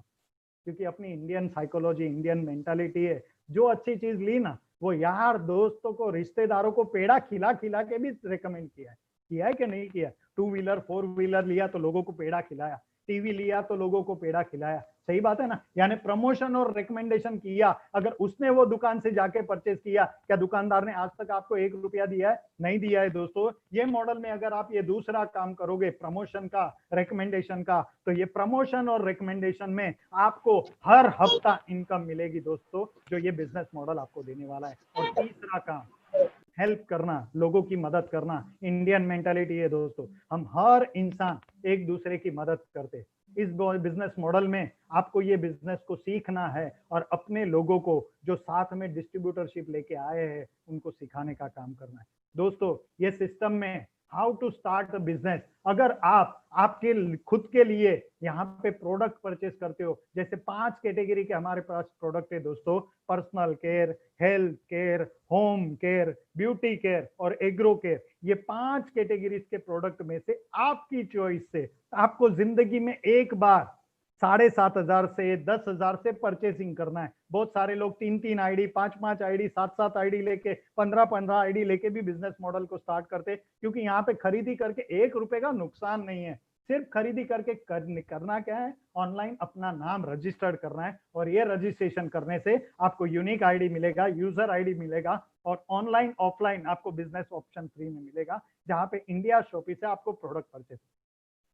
क्योंकि अपनी इंडियन साइकोलॉजी, इंडियन मेंटालिटी है, जो अच्छी चीज ली ना वो यार दोस्तों को, रिश्तेदारों को पेड़ा खिला खिला के भी रिकमेंड किया है। किया है कि नहीं किया? 2 व्हीलर 4 व्हीलर लिया तो लोगों को पेड़ा खिलाया, टीवी लिया तो लोगों को पेड़ा खिलाया, सही बात है ना? यानी प्रमोशन और रिकमेंडेशन किया। अगर उसने वो दुकान से जाके परचेज किया, क्या दुकानदार ने आज तक आपको 1 रुपया दिया है? नहीं दिया है दोस्तों। ये मॉडल में अगर आप ये दूसरा काम करोगे प्रमोशन का, रिकमेंडेशन का, तो ये प्रमोशन और रिकमेंडेशन में आपको हर हफ्ता इनकम मिलेगी दोस्तों, जो ये बिजनेस मॉडल आपको देने वाला है। और तीसरा काम, हेल्प करना, लोगों की मदद करना। इंडियन मेंटालिटी है दोस्तों, हम हर इंसान एक दूसरे की मदद करते। इस बिजनेस मॉडल में आपको ये बिजनेस को सीखना है और अपने लोगों को जो साथ में डिस्ट्रीब्यूटरशिप लेके आए हैं उनको सिखाने का काम करना है दोस्तों। ये सिस्टम में how to start a business, अगर आप आपके खुद के लिए यहाँ पे प्रोडक्ट परचेस करते हो, जैसे 5 कैटेगरी के हमारे पास प्रोडक्ट है दोस्तों, personal care, health care, home care, beauty care और एग्रो केयर। ये 5 कैटेगरीज के प्रोडक्ट में से आपकी चॉइस से आपको जिंदगी में एक बार 7,500 से 10,000 से परचेसिंग करना है। बहुत सारे लोग 3-3 आईडी, 5-5 आईडी, 7-7 आईडी लेके, 15-15 आईडी लेके भी बिजनेस मॉडल को स्टार्ट करते, क्योंकि यहाँ पे खरीदी करके 1 रुपए का नुकसान नहीं है। सिर्फ खरीदी करके करना क्या है, ऑनलाइन अपना नाम रजिस्टर्ड करना है, और ये रजिस्ट्रेशन करने से आपको यूनिक आईडी मिलेगा, यूजर आईडी मिलेगा, और ऑनलाइन ऑफलाइन आपको बिजनेस ऑप्शन फ्री में मिलेगा, जहां पे इंडिया शॉपी से आपको प्रोडक्ट परचेस।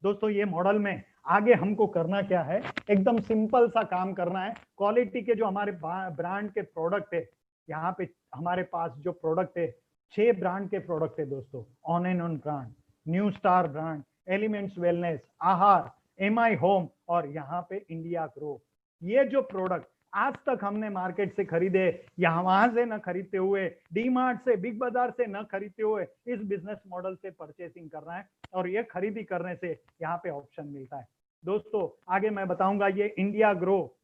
दोस्तों ये मॉडल में आगे हमको करना क्या है, एकदम सिंपल सा काम करना है। क्वालिटी के जो हमारे ब्रांड के प्रोडक्ट है, यहाँ पे हमारे पास जो प्रोडक्ट है 6 ब्रांड के प्रोडक्ट है दोस्तों। On and on brand, new star brand, elements wellness, आहार, एमआई होम और यहाँ पे इंडिया ग्रो। ये जो प्रोडक्ट आज तक हमने मार्केट से खरीदे, यहाँ वहां से न खरीदते हुए, डी मार्ट से, बिग बाजार से न खरीदते हुए, इस बिजनेस मॉडल से परचेसिंग करना है, और ये खरीदी करने से यहाँ पे ऑप्शन मिलता है दोस्तों। आगे मैं बताऊंगा, ये इंडिया ग्रो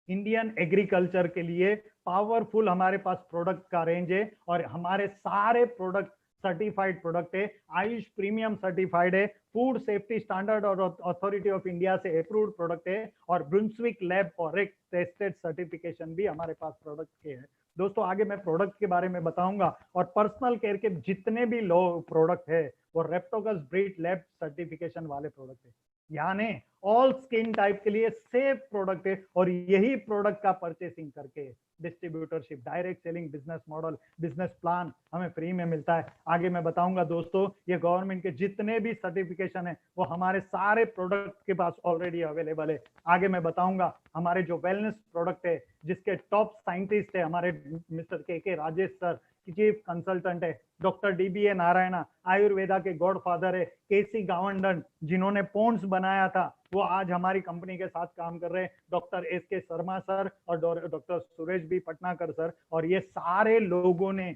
इंडियन एग्रीकल्चर के लिए पावरफुल हमारे पास प्रोडक्ट का रेंज है, और हमारे सारे प्रोडक्ट सर्टिफाइड प्रोडक्ट है, आयुष प्रीमियम सर्टिफाइड है, फूड सेफ्टी स्टैंडर्ड और अथॉरिटी ऑफ इंडिया से अप्रूव्ड प्रोडक्ट है, और ब्रुंसविक लैब और एक टेस्टेड सर्टिफिकेशन भी हमारे पास प्रोडक्ट के है दोस्तों। आगे मैं प्रोडक्ट के बारे में बताऊंगा, और पर्सनल केयर के जितने भी लो प्रोडक्ट है वो रेप्टोगस ब्रीड लैब सर्टिफिकेशन वाले प्रोडक्ट है, यानी ऑल स्किन टाइप के लिए सेफ प्रोडक्ट है, और यही प्रोडक्ट का परचेसिंग करके distributorship, direct selling business model, business plan हमें फ्री में मिलता है। आगे मैं बताऊंगा दोस्तों, ये गवर्नमेंट के जितने भी सर्टिफिकेशन है वो हमारे सारे प्रोडक्ट के पास ऑलरेडी अवेलेबल है। आगे मैं बताऊंगा हमारे जो वेलनेस प्रोडक्ट है, जिसके टॉप साइंटिस्ट है हमारे मिस्टर के राजेश सर, चीफ कंसल्टेंट है डॉक्टर डीबीए नारायणा, आयुर्वेदा के गॉडफादर है केसी गावंडन, जिन्होंने पोन्स बनाया था, वो आज हमारी कंपनी के साथ काम कर रहे हैं, डॉक्टर एस के शर्मा सर और डॉक्टर सुरेश बी पटनाकर सर। और ये सारे लोगों ने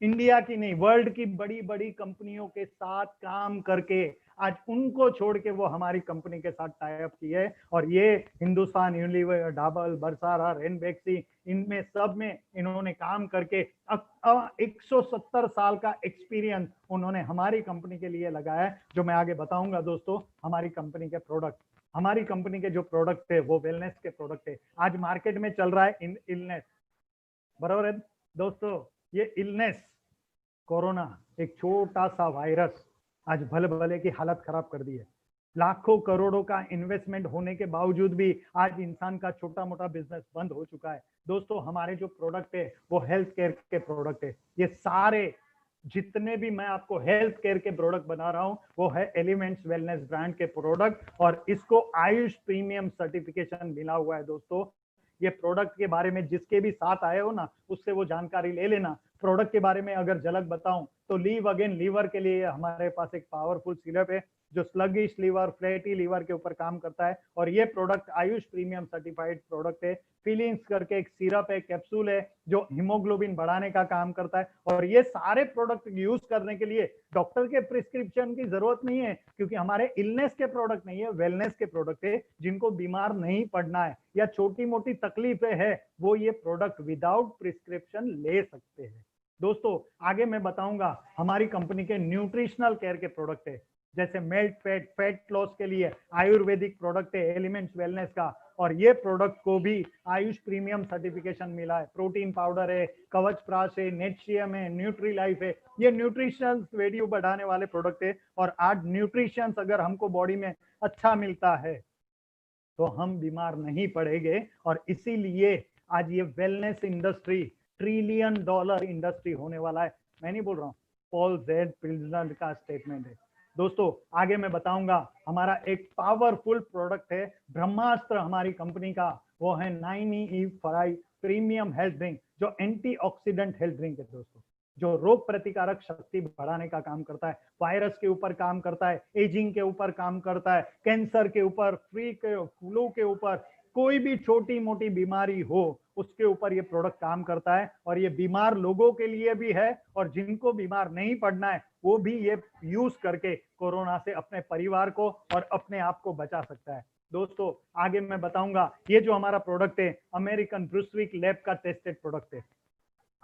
इंडिया की नहीं, वर्ल्ड की बड़ी बड़ी कंपनियों के साथ काम करके आज उनको छोड़ के वो हमारी कंपनी के साथ टाई अप की है, और ये हिंदुस्तान यूनिलीवर, डाबर, बरसारा, रेनबेक्सी, इनमें सब में इन्होंने काम करके 170 साल का एक्सपीरियंस उन्होंने हमारी कंपनी के लिए लगाया है, जो मैं आगे बताऊंगा दोस्तों। हमारी कंपनी के प्रोडक्ट, हमारी कंपनी के जो प्रोडक्ट है वो वेलनेस के प्रोडक्ट है। आज मार्केट में चल रहा है इलनेस, बराबर है दोस्तों। ये इलनेस, कोरोना, एक छोटा सा वायरस आज भले भले की हालत खराब कर दी है। लाखों करोड़ों का इन्वेस्टमेंट होने के बावजूद भी आज इंसान का छोटा मोटा बिजनेस बंद हो चुका है दोस्तों। हमारे जो प्रोडक्ट है वो हेल्थ केयर के प्रोडक्ट है। ये सारे जितने भी मैं आपको हेल्थ केयर के प्रोडक्ट बना रहा हूं वो है एलिमेंट्स वेलनेस ब्रांड के प्रोडक्ट, और इसको आयुष प्रीमियम सर्टिफिकेशन मिला हुआ है दोस्तों। ये प्रोडक्ट के बारे में जिसके भी साथ आए हो ना, उससे वो जानकारी ले लेना। प्रोडक्ट के बारे में अगर झलक बताऊं तो लीव अगेन लीवर के लिए हमारे पास एक पावरफुल सिरप है, जो स्लगिश लीवर, फ्लैटी लीवर के ऊपर काम करता है, और ये product Ayush premium certified product है। फिलिंग्स करके एक सिरप है, कैप्सूल है, जो हीमोग्लोबिन बढ़ाने का काम करता है। और ये सारे प्रोडक्ट यूज करने के लिए डॉक्टर के प्रिस्क्रिप्शन की जरूरत नहीं है, क्योंकि हमारे इलनेस के प्रोडक्ट नहीं है, वेलनेस के प्रोडक्ट है। जिनको बीमार नहीं पड़ना है या छोटी मोटी तकलीफें है, वो ये प्रोडक्ट विदाउट प्रिस्क्रिप्शन ले सकते हैं दोस्तों। आगे मैं बताऊंगा हमारी कंपनी के न्यूट्रिशनल केयर के प्रोडक्ट है, जैसे मेल्ट फैट, फैट लॉस के लिए आयुर्वेदिक प्रोडक्ट है एलिमेंट्स वेलनेस का, और ये प्रोडक्ट को भी आयुष प्रीमियम सर्टिफिकेशन मिला है। प्रोटीन पाउडर है, कवच प्राश है, नेटशियम है, न्यूट्री लाइफ है, ये न्यूट्रिशन वैल्यू बढ़ाने वाले प्रोडक्ट है। और आज न्यूट्रिशन अगर हमको बॉडी में अच्छा मिलता है तो हम बीमार नहीं पड़ेंगे। और इसीलिए आज ये वेलनेस इंडस्ट्री $1 ट्रिलियन इंडस्ट्री होने वाला है। मैं नहीं बोल रहा हूँ, पॉल जेड पिल्सनर का स्टेटमेंट है। दोस्तों आगे मैं बताऊंगा, हमारा एक पावरफुल प्रोडक्ट है ब्रह्मास्त्र हमारी कंपनी का, वो है 9E5 प्रीमियम हेल्थ ड्रिंक, जो एंटीऑक्सीडेंट हेल्थ ड्रिंक है दोस्तों, जो रोग प्रतिकारक शक्ति बढ़ाने का काम करता है, वायरस के ऊपर काम करता है, एजिंग के ऊपर काम करता है, कैंसर के ऊपर, फ्लू के ऊपर, कोई भी छोटी मोटी बीमारी हो उसके ऊपर ये प्रोडक्ट काम करता है। और ये बीमार लोगों के लिए भी है, और जिनको बीमार नहीं पड़ना है वो भी ये यूज करके कोरोना से अपने परिवार को और अपने आप को बचा सकता है। दोस्तों आगे मैं बताऊंगा, ये जो हमारा प्रोडक्ट है अमेरिकन ब्रूसविक लैब का टेस्टेड प्रोडक्ट है।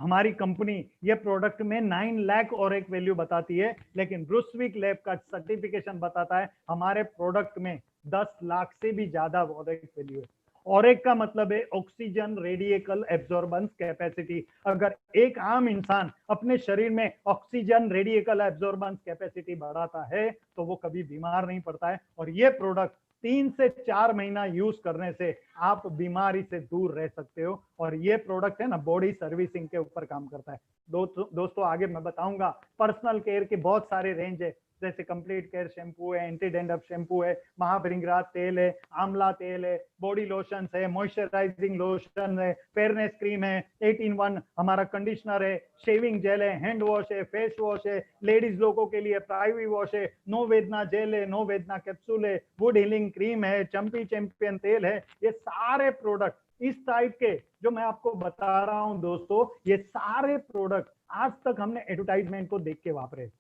हमारी कंपनी ये प्रोडक्ट में 9 लाख और एक वैल्यू बताती है, लेकिन ब्रूसविक लैब का सर्टिफिकेशन बताता है हमारे प्रोडक्ट में 10 लाख से भी ज्यादा और एक वैल्यू है। और एक का मतलब है ऑक्सीजन रेडिएकल एब्जॉर्बेंस कैपेसिटी। अगर एक आम इंसान अपने शरीर में ऑक्सीजन रेडिएकल एब्जॉर्बेंस कैपेसिटी बढ़ाता है तो वो कभी बीमार नहीं पड़ता है। और ये प्रोडक्ट 3 से 4 महीना यूज करने से आप बीमारी से दूर रह सकते हो। और ये प्रोडक्ट है ना बॉडी सर्विसिंग के ऊपर काम करता है। दोस्तों आगे मैं बताऊंगा, पर्सनल केयर के बहुत सारे रेंज है, जैसे कंप्लीट केयर शैम्पू है, एंटी डेंड्रफ शैम्पू है, महाभृंगराज तेल है, आंवला तेल है, बॉडी लोशन है, मॉइस्चराइजिंग लोशन है, फेयरनेस क्रीम है, 8 in 1 हमारा कंडीशनर है, शेविंग जेल है, हैंड वॉश है, फेस वॉश है, लेडीज लोगों के लिए प्राइवी वॉश है, नो वेदना जेल है, नो वेदना कैप्सूल है, वुड हीलिंग क्रीम है, चंपी चैंपियन तेल है। ये सारे प्रोडक्ट इस टाइप के जो मैं आपको बता रहा हूं दोस्तों, ये सारे प्रोडक्ट आज तक हमने एडवर्टाइजमेंट को देख के वापरे,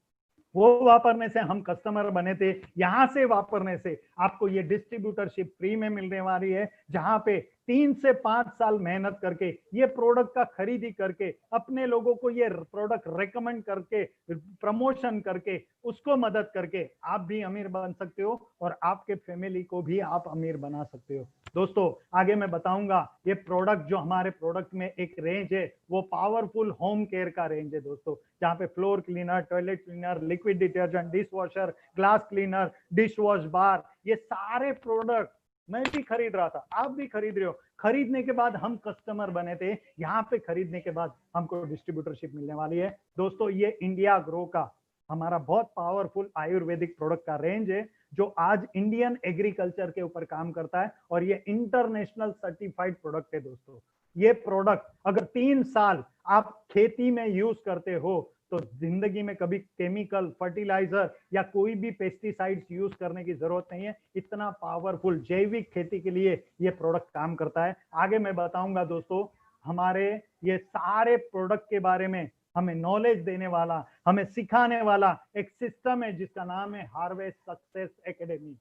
वो वापरने से हम कस्टमर बने थे, यहां से वापरने से आपको ये डिस्ट्रीब्यूटरशिप फ्री में मिलने वाली है, जहां पे 3 से 5 साल मेहनत करके ये प्रोडक्ट का खरीदी करके अपने लोगों को ये प्रोडक्ट रेकमेंड करके प्रमोशन करके उसको मदद करके आप भी अमीर बन सकते हो और आपके फैमिली को भी आप अमीर बना सकते हो। दोस्तों आगे मैं बताऊंगा, ये प्रोडक्ट जो हमारे प्रोडक्ट में एक रेंज है वो पावरफुल होम केयर का रेंज है दोस्तों, जहाँ पे floor cleaner, toilet cleaner, liquid detergent, dish washer, glass cleaner, dish wash bar, ये सारे प्रोडक्ट मैं भी खरीद रहा था, आप भी खरीद रहे हो। खरीदने के बाद हम कस्टमर बने थे, यहाँ पे खरीदने के बाद हमको डिस्ट्रीब्यूटरशिप मिलने वाली है। दोस्तों ये इंडिया ग्रो का हमारा बहुत पावरफुल आयुर्वेदिक प्रोडक्ट का रेंज है, जो आज इंडियन एग्रीकल्चर के ऊपर काम करता है और ये इंटरनेशनल सर्टिफाइड प्रोडक्ट है। दोस्तों ये प्रोडक्ट अगर 3 साल आप खेती में यूज करते हो तो जिंदगी में कभी केमिकल फर्टिलाइजर या कोई भी पेस्टिसाइड्स यूज करने की जरूरत नहीं है। इतना पावरफुल जैविक खेती के लिए ये प्रोडक्ट काम करता है। आगे मैं बताऊंगा दोस्तों, हमारे ये सारे प्रोडक्ट के बारे में हमें नॉलेज देने वाला, हमें सिखाने वाला एक सिस्टम है जिसका नाम है हार्वेस्ट सक्सेस एकेडमी।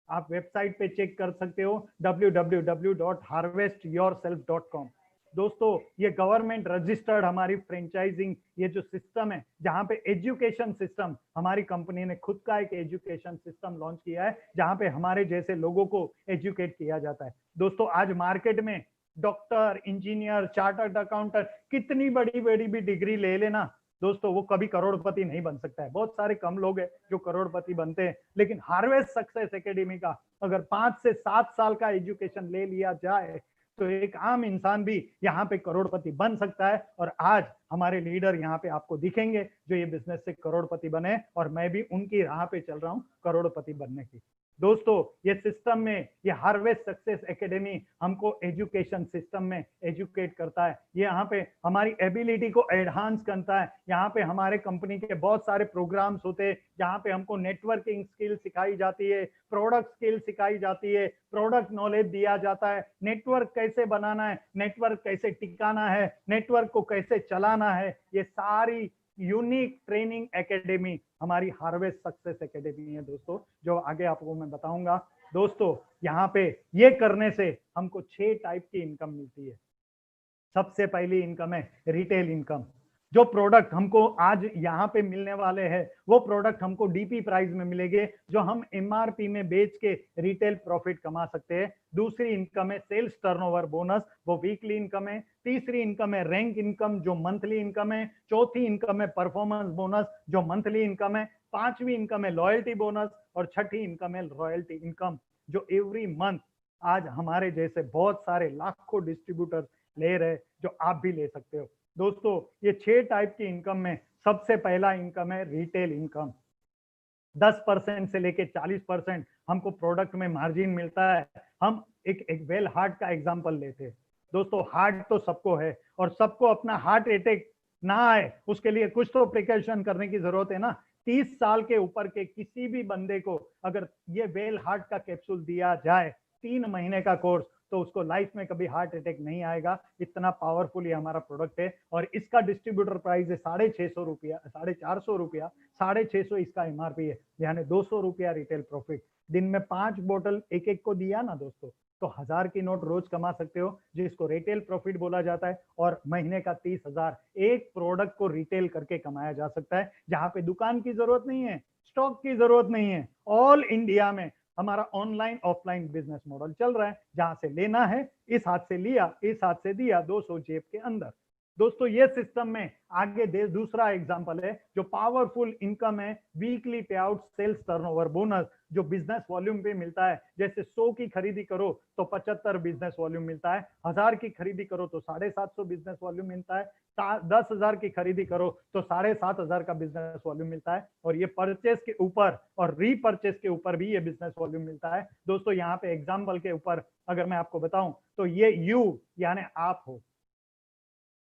आप वेबसाइट पे चेक कर सकते हो www.harvestyourself.com। दोस्तों ये गवर्नमेंट रजिस्टर्ड हमारी फ्रेंचाइजिंग ये जो सिस्टम है, जहां पे एजुकेशन सिस्टम हमारी कंपनी ने खुद का एक एजुकेशन सिस्टम लॉन्च किया है, जहां पे हमारे जैसे लोगों को एजुकेट किया जाता है। दोस्तों आज मार्केट में डॉक्टर, इंजीनियर, चार्टर्ड अकाउंटेंट, कितनी बड़ी बड़ी भी डिग्री ले लेना दोस्तों, वो कभी करोड़पति नहीं बन सकता है। बहुत सारे कम लोग हैं जो करोड़पति बनते हैं, लेकिन हार्वेस्ट सक्सेस एकेडमी का अगर 5 से 7 साल का एजुकेशन ले लिया जाए तो एक आम इंसान भी यहाँ पे करोड़पति बन सकता है। और आज हमारे लीडर यहाँ पे आपको दिखेंगे जो ये बिजनेस से करोड़पति बने, और मैं भी उनकी राह पे चल रहा हूँ करोड़पति बनने की। दोस्तों ये सिस्टम में ये हार्वेस्ट सक्सेस एकेडमी हमको एजुकेशन सिस्टम में एजुकेट करता है, ये यहाँ पे हमारी एबिलिटी को एनहांस करता है। यहाँ पे हमारे कंपनी के बहुत सारे प्रोग्राम्स होते हैं जहाँ पे हमको नेटवर्किंग स्किल सिखाई जाती है, प्रोडक्ट स्किल सिखाई जाती है, प्रोडक्ट नॉलेज दिया जाता है, नेटवर्क कैसे बनाना है, नेटवर्क कैसे टिकाना है, नेटवर्क को कैसे चलाना है। ये सारी यूनिक ट्रेनिंग एकेडमी हमारी हार्वेस्ट सक्सेस एकेडमी है दोस्तों, जो आगे आपको मैं बताऊंगा। दोस्तों यहाँ पे ये करने से हमको 6 टाइप की इनकम मिलती है। सबसे पहली इनकम है रिटेल इनकम। जो प्रोडक्ट हमको आज यहाँ पे मिलने वाले हैं वो प्रोडक्ट हमको डीपी प्राइस में मिलेंगे, जो हम एमआरपी में बेच के रिटेल प्रॉफिट कमा सकते हैं। दूसरी इनकम है सेल्स टर्नओवर बोनस, वो वीकली इनकम है। तीसरी इनकम है रैंक इनकम, जो मंथली इनकम है। चौथी इनकम है परफॉर्मेंस बोनस, जो मंथली इनकम है। पांचवी इनकम है लॉयल्टी बोनस, और छठी इनकम है रॉयल्टी इनकम, जो एवरी मंथ आज हमारे जैसे बहुत सारे लाखों डिस्ट्रीब्यूटर्स ले रहे, जो आप भी ले सकते हो। दोस्तों ये 6 टाइप की इनकम में सबसे पहला इनकम है रिटेल इनकम। 10% से लेके 40% हमको प्रोडक्ट में मार्जिन मिलता है। हम एक वेल हार्ट का एग्जांपल लेते हैं। दोस्तों हार्ट तो सबको है, और सबको अपना हार्ट अटैक ना आए उसके लिए कुछ तो प्रिकॉशन करने की जरूरत है ना। 30 साल के ऊपर के किसी भी बंदे को अगर ये वेल हार्ट का कैप्सूल दिया जाए 3 महीने का कोर्स, तो उसको लाइफ में कभी हार्ट अटैक नहीं आएगा। इतना पावरफुल ये हमारा प्रोडक्ट है। और इसका डिस्ट्रीब्यूटर प्राइस है 650 रुपया, 450 रुपया, 650 इसका एमआरपी है, यानी 200 रुपया रिटेल प्रॉफिट। दिन में 5 बोतल एक एक को दिया ना दोस्तों, तो 1000 की नोट रोज कमा सकते हो, जिसको रिटेल प्रॉफिट बोला जाता है। और महीने का 30,000 एक प्रोडक्ट को रिटेल करके कमाया जा सकता है, जहां पे दुकान की जरूरत नहीं है, स्टॉक की जरूरत नहीं है। ऑल इंडिया में हमारा ऑनलाइन ऑफलाइन बिजनेस मॉडल चल रहा है, जहां से लेना है इस हाथ से लिया, इस हाथ से दिया, 200 जेब के अंदर। दोस्तों ये सिस्टम में आगे दे दूसरा एग्जांपल है जो पावरफुल इनकम है, वीकली पे आउट सेल्स टर्नओवर बोनस, जो बिजनेस वॉल्यूम पे मिलता है। जैसे 100 की खरीदी करो तो 75 बिजनेस वॉल्यूम मिलता है, 1000 की खरीदी करो तो 750 बिजनेस वॉल्यूम मिलता है, 10,000 की खरीदी करो तो 7,500 का बिजनेस वॉल्यूम मिलता है। और ये परचेस के ऊपर और रीपरचेस के ऊपर भी ये बिजनेस वॉल्यूम मिलता है। दोस्तों यहाँ पे एग्जाम्पल के ऊपर अगर मैं आपको बताऊं तो ये यू यानी आप हो,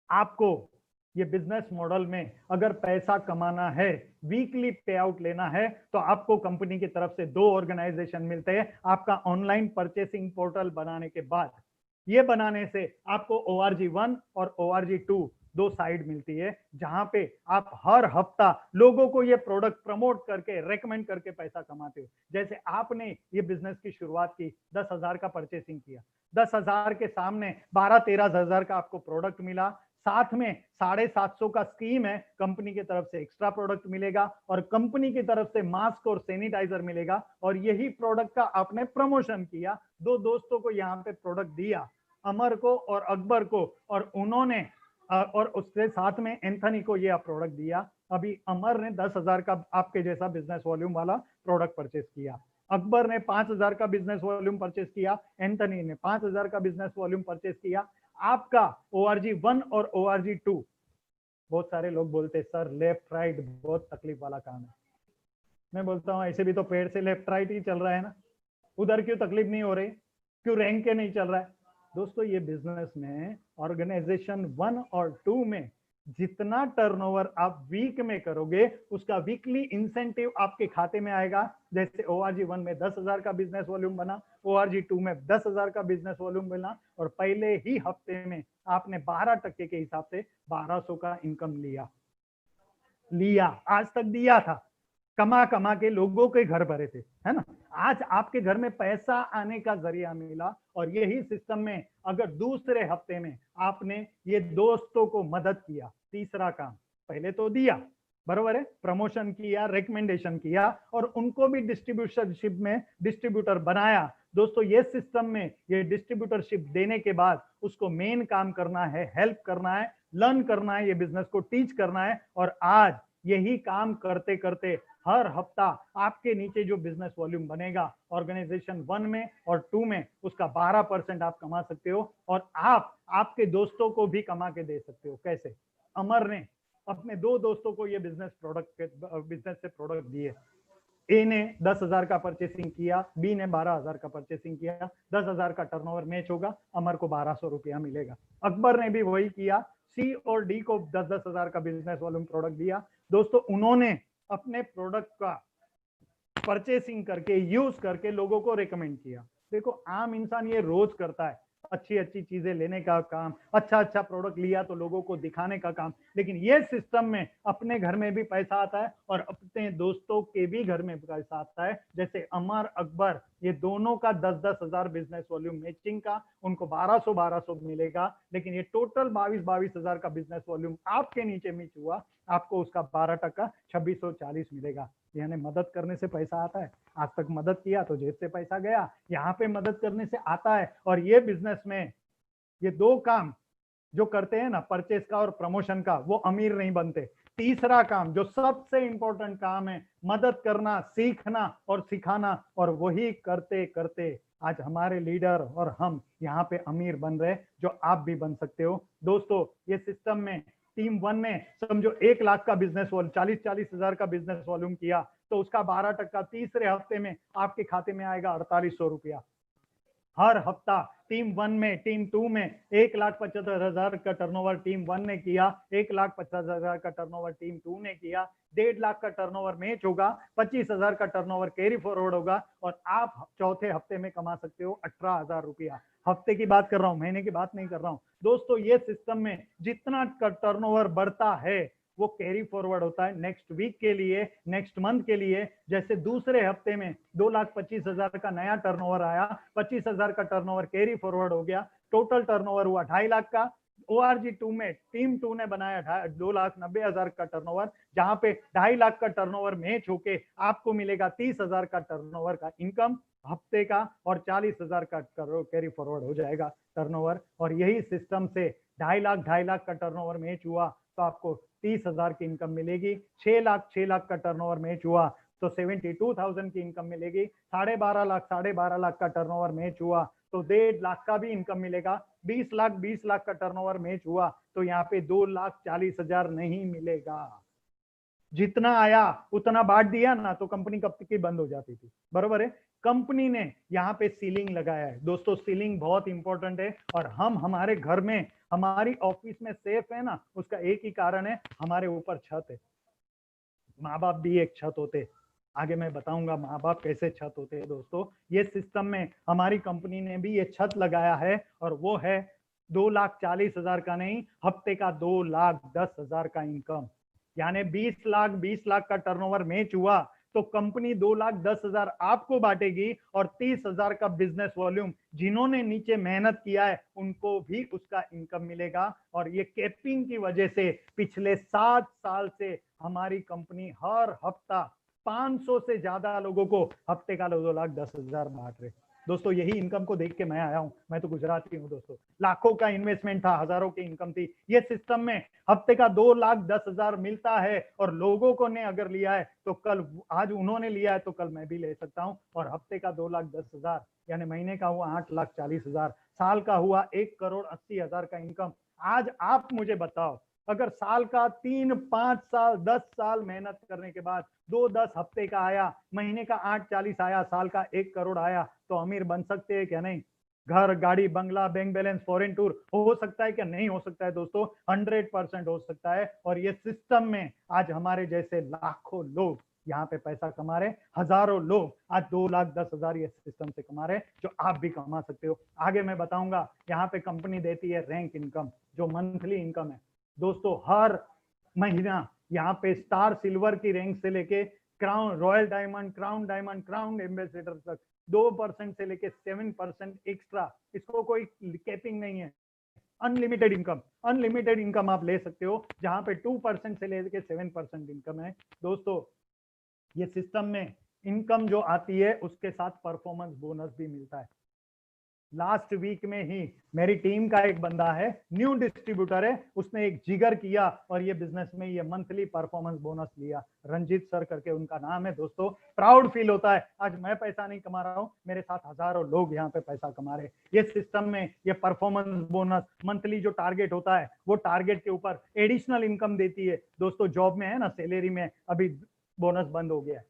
आपको ये बिजनेस मॉडल में अगर पैसा कमाना है, वीकली पे आउट लेना है, तो आपको कंपनी की तरफ से 2 ऑर्गेनाइजेशन मिलते हैं आपका ऑनलाइन परचेसिंग पोर्टल बनाने के बाद। ये बनाने से आपको ORG1 और ORG2 2 साइड मिलती है, जहां पे आप हर हफ्ता लोगों को ये प्रोडक्ट प्रमोट करके रेकमेंड करके पैसा कमाते हो। जैसे आपने ये बिजनेस की शुरुआत की, 10,000 का परचेसिंग किया, 10,000 के सामने 12-13,000 का आपको प्रोडक्ट मिला, साथ में 750 का स्कीम है, कंपनी की तरफ से एक्स्ट्रा प्रोडक्ट मिलेगा और कंपनी की तरफ से मास्क और सैनिटाइजर मिलेगा। और यही प्रोडक्ट का आपने प्रमोशन किया, 2 दोस्तों को यहाँ पे प्रोडक्ट दिया, अमर को और अकबर को, और उन्होंने और उसके साथ में एंथनी को यह प्रोडक्ट दिया। अभी अमर ने 10,000 का आपके जैसा बिजनेस वॉल्यूम वाला प्रोडक्ट परचेस किया, अकबर ने 5,000 का बिजनेस वॉल्यूम परचेस किया, एंथनी ने 5,000 का बिजनेस वॉल्यूम परचेस किया। आपका ORG1 और ORG2, बहुत सारे लोग बोलते हैं सर लेफ्ट राइट बहुत तकलीफ वाला काम है। मैं बोलता हूँ ऐसे भी तो पेड़ से लेफ्ट राइट ही चल रहा है ना, उधर क्यों तकलीफ नहीं हो रही, क्यों रैंक के नहीं चल रहा है। दोस्तों ये बिजनेस में ऑर्गेनाइजेशन 1 और 2 में जितना टर्नओवर आप वीक में करोगे उसका वीकली इंसेंटिव आपके खाते में आएगा। जैसे ORG1 में 10,000 का बिजनेस वॉल्यूम बना, ORG2 में 10,000 का बिजनेस वॉल्यूम बना, और पहले ही हफ्ते में आपने 12% के हिसाब से 1200 का इनकम लिया, आज तक दिया था, कमा कमा के लोगों के घर भरे थे, है ना। आज आपके घर में पैसा आने का जरिया मिला। और यही सिस्टम में अगर दूसरे हफ्ते में आपने ये दोस्तों को मदद किया, तीसरा काम, पहले तो दिया, बरोबर है, प्रमोशन किया, रिकमेंडेशन किया, और उनको भी डिस्ट्रीब्यूटरशिप में डिस्ट्रीब्यूटर बनाया। दोस्तों ये सिस्टम में ये डिस्ट्रीब्यूटरशिप देने के बाद उसको मेन काम करना है, हेल्प करना है, लर्न करना है, ये बिजनेस को टीच करना है। और आज यही काम करते करते हर हफ्ता आपके नीचे जो बिजनेस वॉल्यूम बनेगा ऑर्गेनाइजेशन 1 में और 2 में, उसका 12% आप कमा सकते हो, और आप आपके दोस्तों को भी कमा के दे सकते हो। कैसे? अमर ने अपने 2 दोस्तों को ये बिजनेस से प्रोडक्ट दिए। ए ने 10,000 का परचेसिंग किया, बी ने 12,000 का परचेसिंग किया, 10,000 का टर्नओवर मैच होगा, अमर को 1200 रुपया मिलेगा। अकबर ने भी वही किया, सी और डी को 10,000 का बिजनेस वॉल्यूम प्रोडक्ट दिया। दोस्तों उन्होंने अपने प्रोडक्ट का परचेसिंग करके, यूज करके लोगों को रेकमेंड किया। देखो आम इंसान ये रोज करता है, अच्छी अच्छी चीजें लेने का काम, अच्छा अच्छा प्रोडक्ट लिया तो लोगों को दिखाने का काम, लेकिन ये सिस्टम में अपने घर में भी पैसा आता है और अपने दोस्तों के भी घर में पैसा आता है। जैसे अमर अकबर ये दोनों का 10-10 हजार बिजनेस वॉल्यूम मैचिंग का, उनको 1200 मिलेगा, लेकिन ये टोटल 22 हजार का बिजनेस वॉल्यूम आपके नीचे मिच हुआ, आपको उसका 12% 2640 मिलेगा। यानी मदद करने से पैसा आता है। आज तक मदद किया तो जेब से पैसा गया, यहाँ पे मदद करने से आता है। और ये बिजनेस में ये दो काम जो करते हैं ना, परचेस का और प्रमोशन का, वो अमीर नहीं बनते। तीसरा काम जो सबसे इंपॉर्टेंट काम है, मदद करना, सीखना और सिखाना, और वही करते करते आज हमारे लीडर और हम यहाँ पे अमीर बन रहे, जो आप भी बन सकते हो। दोस्तों, ये सिस्टम में टीम 1 ने समझो 1 लाख का बिजनेस वॉल्यूम, 40-40 हजार का बिजनेस वॉल्यूम किया, तो उसका 12% तीसरे हफ्ते में आपके खाते में आएगा 4800 रुपया हर हफ्ता। टीम 1 में, टीम 2 में 1,75,000 का टर्नओवर टीम 1 ने किया, 1,50,000 का टर्नओवर टीम 2 ने किया, 1.5 लाख का टर्नओवर मैच होगा, 25,000 का टर्नओवर कैरी फॉरवर्ड होगा, और आप चौथे हफ्ते में कमा सकते हो 18,000 रुपया। हफ्ते की बात कर रहा हूं, महीने की बात नहीं कर रहा हूं। दोस्तों, ये सिस्टम में जितना टर्नओवर बढ़ता है वो कैरी फॉरवर्ड होता है नेक्स्ट वीक के लिए, नेक्स्ट मंथ के लिए। जैसे दूसरे हफ्ते में 2,25,000 का नया टर्नओवर आया, 25,000 का टर्नओवर कैरी फॉरवर्ड हो गया, टोटल टर्नओवर हुआ 2.5 लाख का। ORG 2 में टीम 2 ने बनाया 2,90,000 का टर्नओवर, जहां पे 2.5 लाख का टर्नओवर मैच होके आपको मिलेगा 30,000 का टर्नओवर का इनकम हफ्ते का, और 40,000 का कैरी फॉरवर्ड हो जाएगा टर्नओवर। और यही सिस्टम से 2.5 लाख का टर्नओवर मैच हुआ तो आपको 30,000 की इनकम मिलेगी। 6 लाख का टर्नओवर मैच हुआ तो 72,000 की इनकम मिलेगी। 12.5 लाख का टर्नओवर मैच हुआ तो 1.5 लाख का भी इनकम मिलेगा। 20 लाख का टर्नओवर मैच हुआ तो यहाँ पे 2,40,000 नहीं मिलेगा। जितना आया उतना बांट दिया ना तो कंपनी कब तक की बंद हो जाती थी, बरोबर है। कंपनी ने यहाँ पे सीलिंग लगाया है। दोस्तों, सीलिंग बहुत इंपॉर्टेंट है, और हम हमारे घर में, हमारी ऑफिस में सेफ है ना, उसका एक ही कारण है, हमारे ऊपर छत है। माँ बाप भी एक छत होते, आगे मैं बताऊंगा माँ बाप कैसे छत होते हैं। दोस्तों, ये सिस्टम में हमारी कंपनी ने भी ये छत लगाया है, और वो है 2,40,000 का नहीं, हफ्ते का 2,10,000 का इनकम। यानी 20 लाख का टर्नओवर मैच हुआ तो कंपनी 2,10,000 आपको बांटेगी, और 30,000 का बिजनेस वॉल्यूम जिन्होंने नीचे मेहनत किया है उनको भी उसका इनकम मिलेगा। और ये कैपिंग की वजह से पिछले 7 साल से हमारी कंपनी हर हफ्ता 500 से ज्यादा लोगों को हफ्ते का 2,10,000 बांट रहे। दोस्तों, यही इनकम को देख के मैं आया हूं। मैं तो गुजराती हूं दोस्तों। लाखों का इन्वेस्टमेंट था, हजारों की इनकम थी। ये सिस्टम में हफ्ते का 2,10,000 मिलता है, और लोगों को ने अगर लिया है तो कल, आज उन्होंने लिया है तो कल मैं भी ले सकता हूं। और हफ्ते का 2,10,000 यानी महीने का हुआ 8,40,000, साल का हुआ 1,80,000 का इनकम। आज आप मुझे बताओ, अगर साल का 3-5 साल 10 साल मेहनत करने के बाद 2-10 हफ्ते का आया, महीने का 8,40 आया, साल का 1 करोड़ आया, तो अमीर बन सकते हैं क्या? नहीं। घर, गाड़ी, बंगला, बैंक बैलेंस, फॉरेन टूर हो सकता है क्या? नहीं हो सकता है दोस्तों, 100% हो सकता है। और ये सिस्टम में आज हमारे जैसे लाखों लोग यहाँ पे पैसा कमा रहे, हजारों लोग आज 2,10,000 ये सिस्टम से कमा रहे, जो आप भी कमा सकते हो। आगे मैं बताऊंगा। यहाँ पे कंपनी देती है रैंक इनकम, जो मंथली इनकम है। दोस्तों, हर महीना यहाँ पे स्टार सिल्वर की रैंक से लेके crown royal diamond, crown ambassador तक 2% से लेके 7% एक्स्ट्रा, इसको कोई कैपिंग नहीं है। अनलिमिटेड इनकम आप ले सकते हो, जहां पे 2% से लेके 7% इनकम है। दोस्तों, ये सिस्टम में इनकम जो आती है उसके साथ परफॉर्मेंस बोनस भी मिलता है। लास्ट वीक में ही मेरी टीम का एक बंदा है, न्यू डिस्ट्रीब्यूटर है, उसने एक जिगर किया और ये बिजनेस में ये मंथली परफॉर्मेंस बोनस लिया। रंजीत सर करके उनका नाम है। दोस्तों, प्राउड फील होता है, आज मैं पैसा नहीं कमा रहा हूं, मेरे साथ हजारों लोग यहाँ पे पैसा कमा रहे। ये सिस्टम में ये परफॉर्मेंस बोनस मंथली जो टारगेट होता है, वो टारगेट के ऊपर एडिशनल इनकम देती है। दोस्तों, जॉब में है ना, सैलरी में अभी बोनस बंद हो गया है,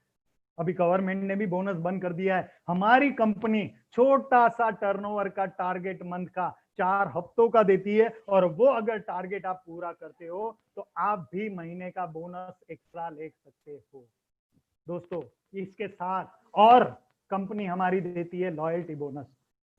अभी गवर्नमेंट ने भी बोनस बंद कर दिया है। हमारी कंपनी छोटा सा टर्नओवर का टारगेट मंथ का 4 हफ्तों का देती है, और वो अगर टारगेट आप पूरा करते हो तो आप भी महीने का बोनस एक्स्ट्रा ले सकते हो। दोस्तों, इसके साथ और कंपनी हमारी देती है लॉयल्टी बोनस।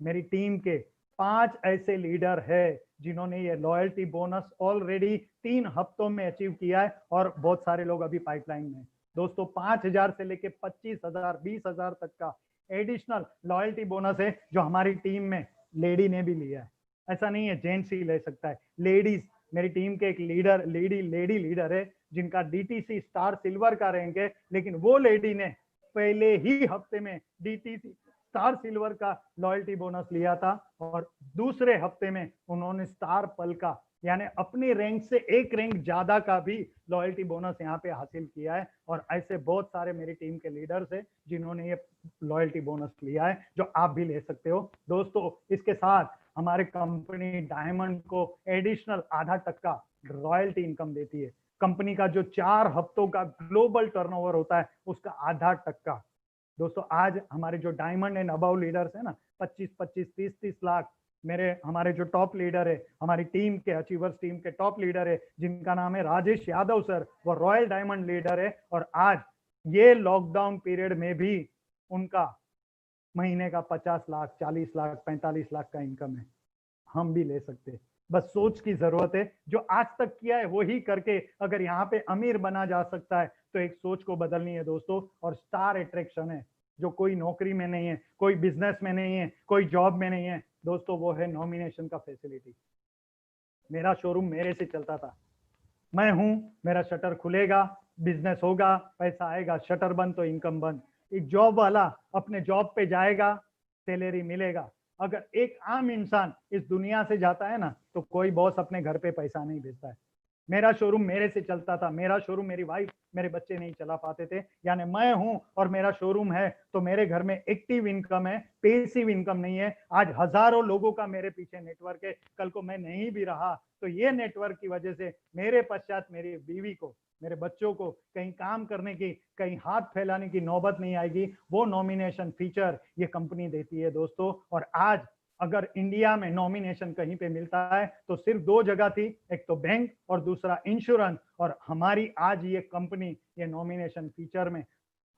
मेरी टीम के 5 ऐसे लीडर है जिन्होंने ये लॉयल्टी बोनस ऑलरेडी 3 हफ्तों में अचीव किया है, और बहुत सारे लोग अभी पाइपलाइन में। दोस्तों, 5,000 से लेके 25,000 20,000 तक का एडिशनल लॉयल्टी बोनस है जो हमारी टीम में लेडी ने भी लिया है। ऐसा नहीं है जेंट्स ही ले सकता है, लेडीज, मेरी टीम के एक लीडर लेडी लीडर है जिनका डीटीसी स्टार सिल्वर का रैंक है, लेकिन वो लेडी ने पहले ही हफ्ते में डीटीसी स्टार सिल्वर का लॉयल्टी बोनस लिया था और दूसरे हफ्ते में उन्होंने स्टार पल का यानी अपनी रैंक से एक रैंक ज्यादा का भी लॉयल्टी बोनस यहाँ पे हासिल किया है। और ऐसे बहुत सारे मेरी टीम के लीडर्स है जिन्होंने ये लॉयल्टी बोनस लिया है जो आप भी ले सकते हो दोस्तों। इसके साथ हमारे कंपनी डायमंड को एडिशनल ½ रॉयल्टी इनकम देती है। कंपनी का जो 4 हफ्तों का ग्लोबल टर्नओवर होता है उसका ½ दोस्तों। आज हमारे जो डायमंड एंड अबव लीडर्स है ना, 25-25, 30-30 लाख, हमारे जो टॉप लीडर है, हमारी टीम के अचीवर्स टीम के टॉप लीडर है जिनका नाम है राजेश यादव सर, वो रॉयल डायमंड लीडर है। और आज ये लॉकडाउन पीरियड में भी उनका महीने का 50 लाख, 40 लाख, 45 लाख का इनकम है। हम भी ले सकते हैं, बस सोच की जरूरत है। जो आज तक किया है वही करके अगर यहाँ पे अमीर बना जा सकता है तो एक सोच को बदलनी है दोस्तों। और स्टार अट्रैक्शन है जो कोई नौकरी में नहीं है, कोई बिजनेस में नहीं है, कोई जॉब में नहीं है दोस्तों, वो है नॉमिनेशन का फैसिलिटी। मेरा शोरूम मेरे से चलता था, मैं हूं, मेरा शटर खुलेगा, बिजनेस होगा, पैसा आएगा, शटर बंद तो इनकम बंद। एक जॉब वाला अपने जॉब पे जाएगा, सैलरी मिलेगा। अगर एक आम इंसान इस दुनिया से जाता है ना तो कोई बॉस अपने घर पे पैसा नहीं भेजता है। मेरा शोरूम मेरे से चलता था, मेरा शोरूम मेरी वाइफ, मेरे बच्चे नहीं चला पाते थे, यानी मैं हूं और मेरा शोरूम है तो मेरे घर में एक्टिव इनकम है, पैसिव इनकम नहीं है। आज हजारों लोगों का मेरे पीछे नेटवर्क है, कल को मैं नहीं भी रहा तो ये नेटवर्क की वजह से मेरे पश्चात मेरी बीवी को, मेरे बच्चों को कहीं काम करने की, कहीं हाथ फैलाने की नौबत नहीं आएगी। वो नॉमिनेशन फीचर ये कंपनी देती है दोस्तों। और आज अगर इंडिया में नॉमिनेशन कहीं पे मिलता है तो सिर्फ 2 जगह थी, एक तो बैंक और दूसरा इंश्योरेंस। और हमारी आज ये कंपनी ये नॉमिनेशन फीचर में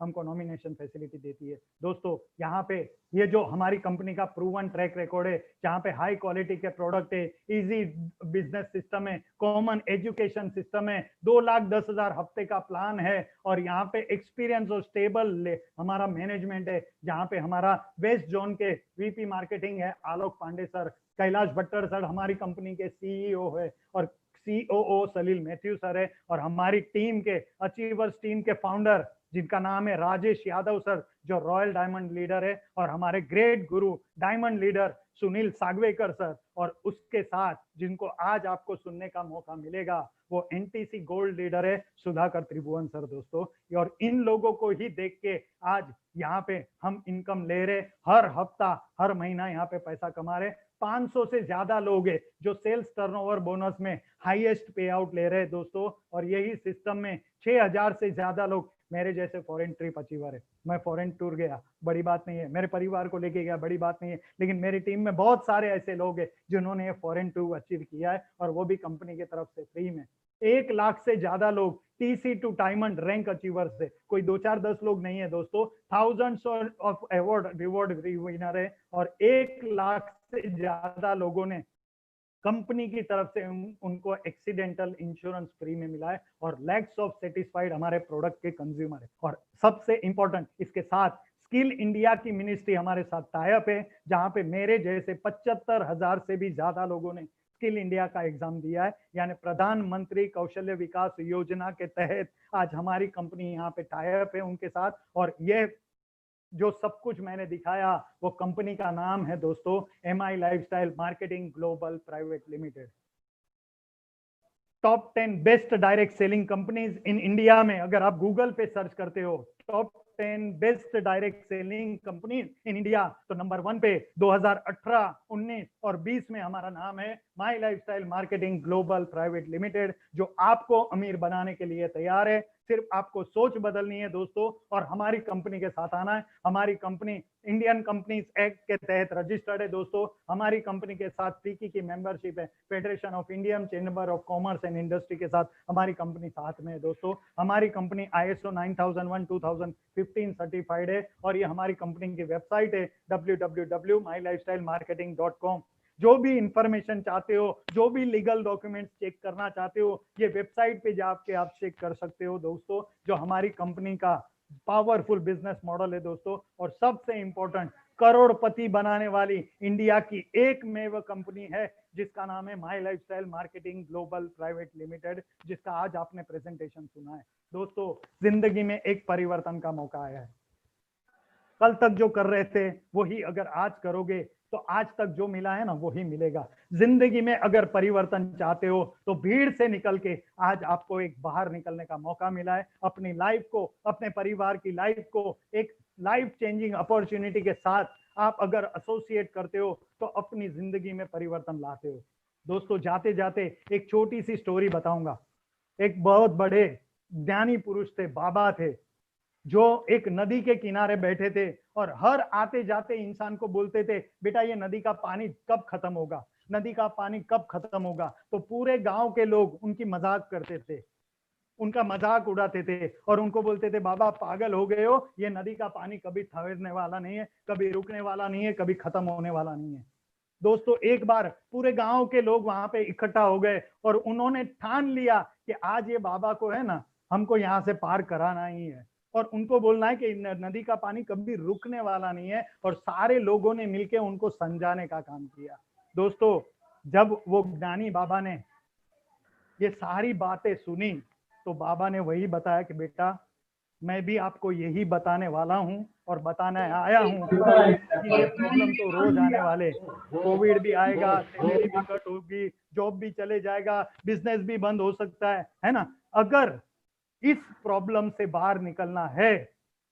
हमको नॉमिनेशन फैसिलिटी देती है दोस्तों। यहाँ पे ये जो हमारी कंपनी का प्रूवन ट्रैक रिकॉर्ड है, जहाँ पे हाई क्वालिटी के प्रोडक्ट है, इजी बिजनेस सिस्टम है, कॉमन एजुकेशन सिस्टम है, 2,10,000 हफ्ते का प्लान है और यहाँ पे एक्सपीरियंस और स्टेबल हमारा मैनेजमेंट है। जहाँ पे हमारा वेस्ट जोन के वीपी मार्केटिंग है आलोक पांडे सर, कैलाश भट्टर सर हमारी कंपनी के सीईओ है और सीओओ सलील मैथ्यू सर है, और हमारी टीम के अचीवर्स टीम के फाउंडर जिनका नाम है राजेश यादव सर जो रॉयल डायमंड लीडर है, और हमारे ग्रेट गुरु diamond leader Sunil Sagvekar sir, और उसके साथ जिनको आज आपको सुनने का मौका मिलेगा वो एनटीसी गोल्ड लीडर है सुधाकर त्रिभुवन सर दोस्तों। और इन लोगों को ही देख के आज यहाँ पे हम इनकम ले रहे, हर हफ्ता हर महीना यहाँ पे पैसा कमा रहे। 500 से ज्यादा लोग हैं जो सेल्स टर्नओवर बोनस में हाईएस्ट पे आउट ले रहे हैं दोस्तों। और यही सिस्टम में 6,000 से ज्यादा लोग मेरे जैसे फॉरेन ट्रिप अचीवर है। मैं फॉरेन टूर गया, बड़ी बात नहीं है, मेरे परिवार को लेके गया, बड़ी बात नहीं है, लेकिन मेरी टीम में बहुत सारे ऐसे लोग हैं जिन्होंने ये फॉरेन टूर अचीव किया है और वो भी कंपनी की तरफ से फ्री में। 1 लाख से ज्यादा लोग TC to diamond rank achievers है, कोई 2-4-10 लोग नहीं है दोस्तों, thousands of award reward winner है। और 1 लाख से ज्यादा लोगों ने कंपनी की तरफ से उनको एक्सीडेंटल इंश्योरेंस फ्री में मिला है, और लैक्स ऑफ सेटिस्फाइड हमारे प्रोडक्ट के कंज्यूमर है। और सबसे इंपॉर्टेंट इसके साथ स्किल इंडिया की मिनिस्ट्री हमारे साथ टाइप है, जहां पे मेरे जैसे 75,000 से भी ज्यादा लोगों ने स्किल इंडिया का एग्जाम दिया है। यानी प्रधानमंत्री कौशल्य विकास योजना के तहत आज हमारी कंपनी यहाँ पे टाइप है उनके साथ। और ये जो सब कुछ मैंने दिखाया वो कंपनी का नाम है दोस्तों MI lifestyle marketing global private limited. Top 10 best direct selling companies in India में अगर आप गूगल पे सर्च करते हो top 10 best direct selling companies in India, तो नंबर 1 पे 2018, 19 और 20 में हमारा नाम है my lifestyle marketing global private limited, जो आपको अमीर बनाने के लिए तैयार है। सिर्फ आपको सोच बदलनी है दोस्तों और हमारी कंपनी के साथ आना है। हमारी कंपनी इंडियन कंपनीज एक्ट के तहत रजिस्टर्ड है दोस्तों। हमारी कंपनी के साथ FICCI की मेंबरशिप है, federation of Indian chamber of commerce and industry के साथ हमारी कंपनी साथ में है दोस्तों। हमारी कंपनी ISO 9001 2015 सर्टिफाइड है और ये हमारी कंपनी की वेबसाइट है www.mylifestylemarketing.com। जो भी इंफॉर्मेशन चाहते हो, जो भी लीगल डॉक्यूमेंट्स चेक करना चाहते हो, ये वेबसाइट पे जाके आप चेक कर सकते हो दोस्तों। जो हमारी कंपनी का पावरफुल बिजनेस मॉडल है दोस्तों। और सबसे इंपॉर्टेंट, करोड़पति बनाने वाली इंडिया की एकमेव कंपनी है जिसका नाम है my lifestyle marketing global private limited, जिसका आज आपने प्रेजेंटेशन सुना है। दोस्तों, जिंदगी में एक परिवर्तन का मौका आया है। कल तक जो कर रहे थे वही अगर आज करोगे तो आज तक जो मिला है ना वही मिलेगा। जिंदगी में अगर परिवर्तन चाहते हो तो भीड़ से निकल के आज आपको एक बाहर निकलने का मौका मिला है। अपनी लाइफ को, अपने परिवार की लाइफ को एक लाइफ चेंजिंग अपॉर्चुनिटी के साथ आप अगर एसोसिएट करते हो तो अपनी जिंदगी में परिवर्तन लाते हो। दोस्तों, जाते जाते एक छोटी सी स्टोरी बताऊंगा। एक बहुत बड़े ज्ञानी पुरुष थे, बाबा थे, जो एक नदी के किनारे बैठे थे और हर आते जाते इंसान को बोलते थे, बेटा ये नदी का पानी कब खत्म होगा, नदी का पानी कब खत्म होगा। तो पूरे गांव के लोग उनकी मजाक करते थे, उनका मजाक उड़ाते थे और उनको बोलते थे, बाबा पागल हो गए हो, ये नदी का पानी कभी ठहरने वाला नहीं है, कभी रुकने वाला नहीं है, कभी खत्म होने वाला नहीं है। दोस्तों, एक बार पूरे गांव के लोग वहां पे इकट्ठा हो गए और उन्होंने ठान लिया कि आज ये बाबा को है ना, हमको यहाँ से पार कराना ही है और उनको बोलना है कि नदी का पानी कभी रुकने वाला नहीं है। और सारे लोगों ने मिलकर उनको समझाने का काम किया। दोस्तों, जब वो ज्ञानी बाबा ने ये सारी बातें सुनी तो बाबा ने वही बताया कि बेटा, मैं भी आपको यही बताने वाला हूँ और बताने आया हूँ कि ये प्रॉब्लम तो रोज आने वाले, कोविड भी आएगा, सैलरी भी कट होगी, जॉब भी चले जाएगा, बिजनेस भी बंद हो सकता है ना। अगर इस प्रॉब्लम से बाहर निकलना है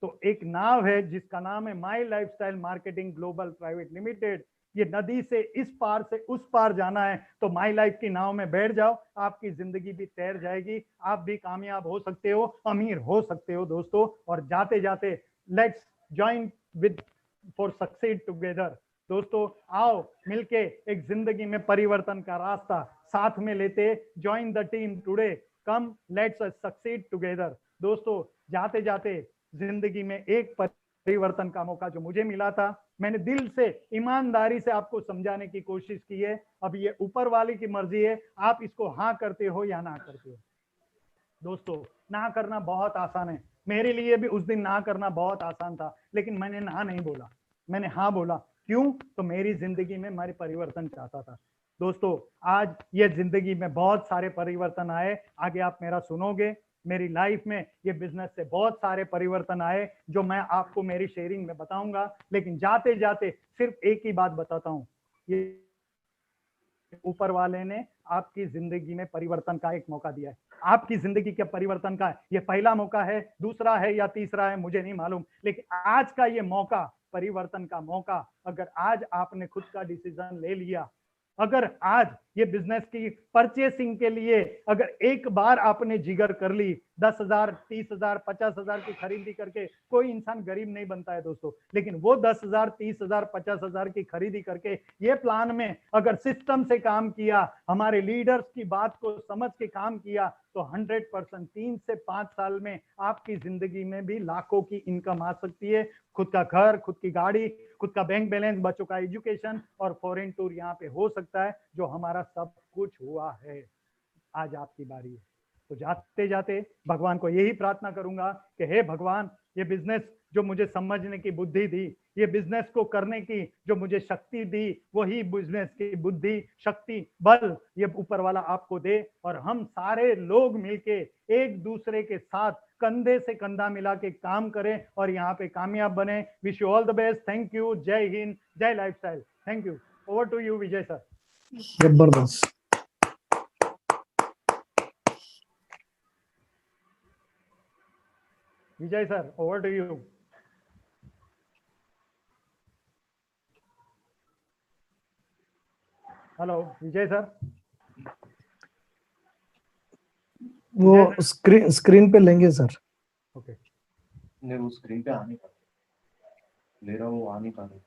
तो एक नाव है जिसका नाम है my lifestyle marketing global private limited. ये नदी से इस पार से उस पार जाना है तो माई लाइफ की नाव में बैठ जाओ, आपकी जिंदगी भी तैर जाएगी, आप भी कामयाब हो सकते हो, अमीर हो सकते हो दोस्तों। और जाते जाते let's join with for succeed together. दोस्तों, आओ मिलके एक जिंदगी में परिवर्तन का रास्ता साथ में लेते, join the team today, come let's succeed together. दोस्तों, जाते जाते जिंदगी में एक परिवर्तन का मौका जो मुझे मिला था, मैंने दिल से ईमानदारी से आपको समझाने की कोशिश की है। अब ये ऊपर वाले की मर्जी है, आप इसको हाँ करते हो या ना करते हो। दोस्तों, ना करना बहुत आसान है, मेरे लिए भी उस दिन ना करना बहुत आसान था, लेकिन मैंने ना नहीं बोला, मैंने हाँ बोला। क्यों? तो मेरी जिंदगी में मैं परिवर्तन चाहता था। दोस्तों, आज ये जिंदगी में बहुत सारे परिवर्तन आए, आगे आप मेरा सुनोगे। मेरी लाइफ में ये बिजनेस से बहुत सारे परिवर्तन आए जो मैं आपको मेरी शेयरिंग में बताऊंगा, लेकिन जाते जाते सिर्फ एक ही बात बताता हूं, ये ऊपर वाले ने आपकी जिंदगी में परिवर्तन का एक मौका दिया है। आपकी जिंदगी के परिवर्तन का ये पहला मौका है, दूसरा है या तीसरा है मुझे नहीं मालूम, लेकिन आज का ये मौका, परिवर्तन का मौका, अगर आज आपने खुद का डिसीजन ले लिया, अगर आज ये बिजनेस की परचेसिंग के लिए अगर एक बार आपने जिगर कर ली, 10,000, 30,000, 50,000 की खरीदी करके, कोई इंसान गरीब नहीं बनता है दोस्तों, लेकिन वो 10,000, 30,000, 50,000 की खरीदी करके ये प्लान में अगर सिस्टम से काम किया, हमारे लीडर्स की बात को समझ के काम किया, तो 100% 3 से 5 साल में आपकी जिंदगी में भी लाखों की इनकम आ सकती है। खुद का घर, खुद की गाड़ी, खुद का बैंक बैलेंस, बच्चों का एजुकेशन और फॉरेन टूर यहाँ पे हो सकता है, जो हमारा सब कुछ हुआ है। आज आपकी बारी है। तो जाते जाते भगवान को यही प्रार्थना करूंगा कि हे भगवान, ये बिजनेस जो मुझे समझने की बुद्धि दी, ये बिजनेस को करने की जो मुझे शक्ति दी, वही बिजनेस की बुद्धि, शक्ति, बल ये ऊपर वाला आपको दे और हम सारे लोग मिलके एक दूसरे के साथ कंधे से कंधा मिला के काम करें और यहाँ पे कामयाब बने। Wish you all the best. Thank you. जय हिंद, जय lifestyle. Thank you. Over to you Vijay sir. जबरदस्त। Vijay sir, over to you. Hello Vijay sir. वो स्क्रीन पे लेंगे सर। ओके। नहीं, वो स्क्रीन पे आ नहीं पा रहा, ले रहा हूँ, आ नहीं पा रहा।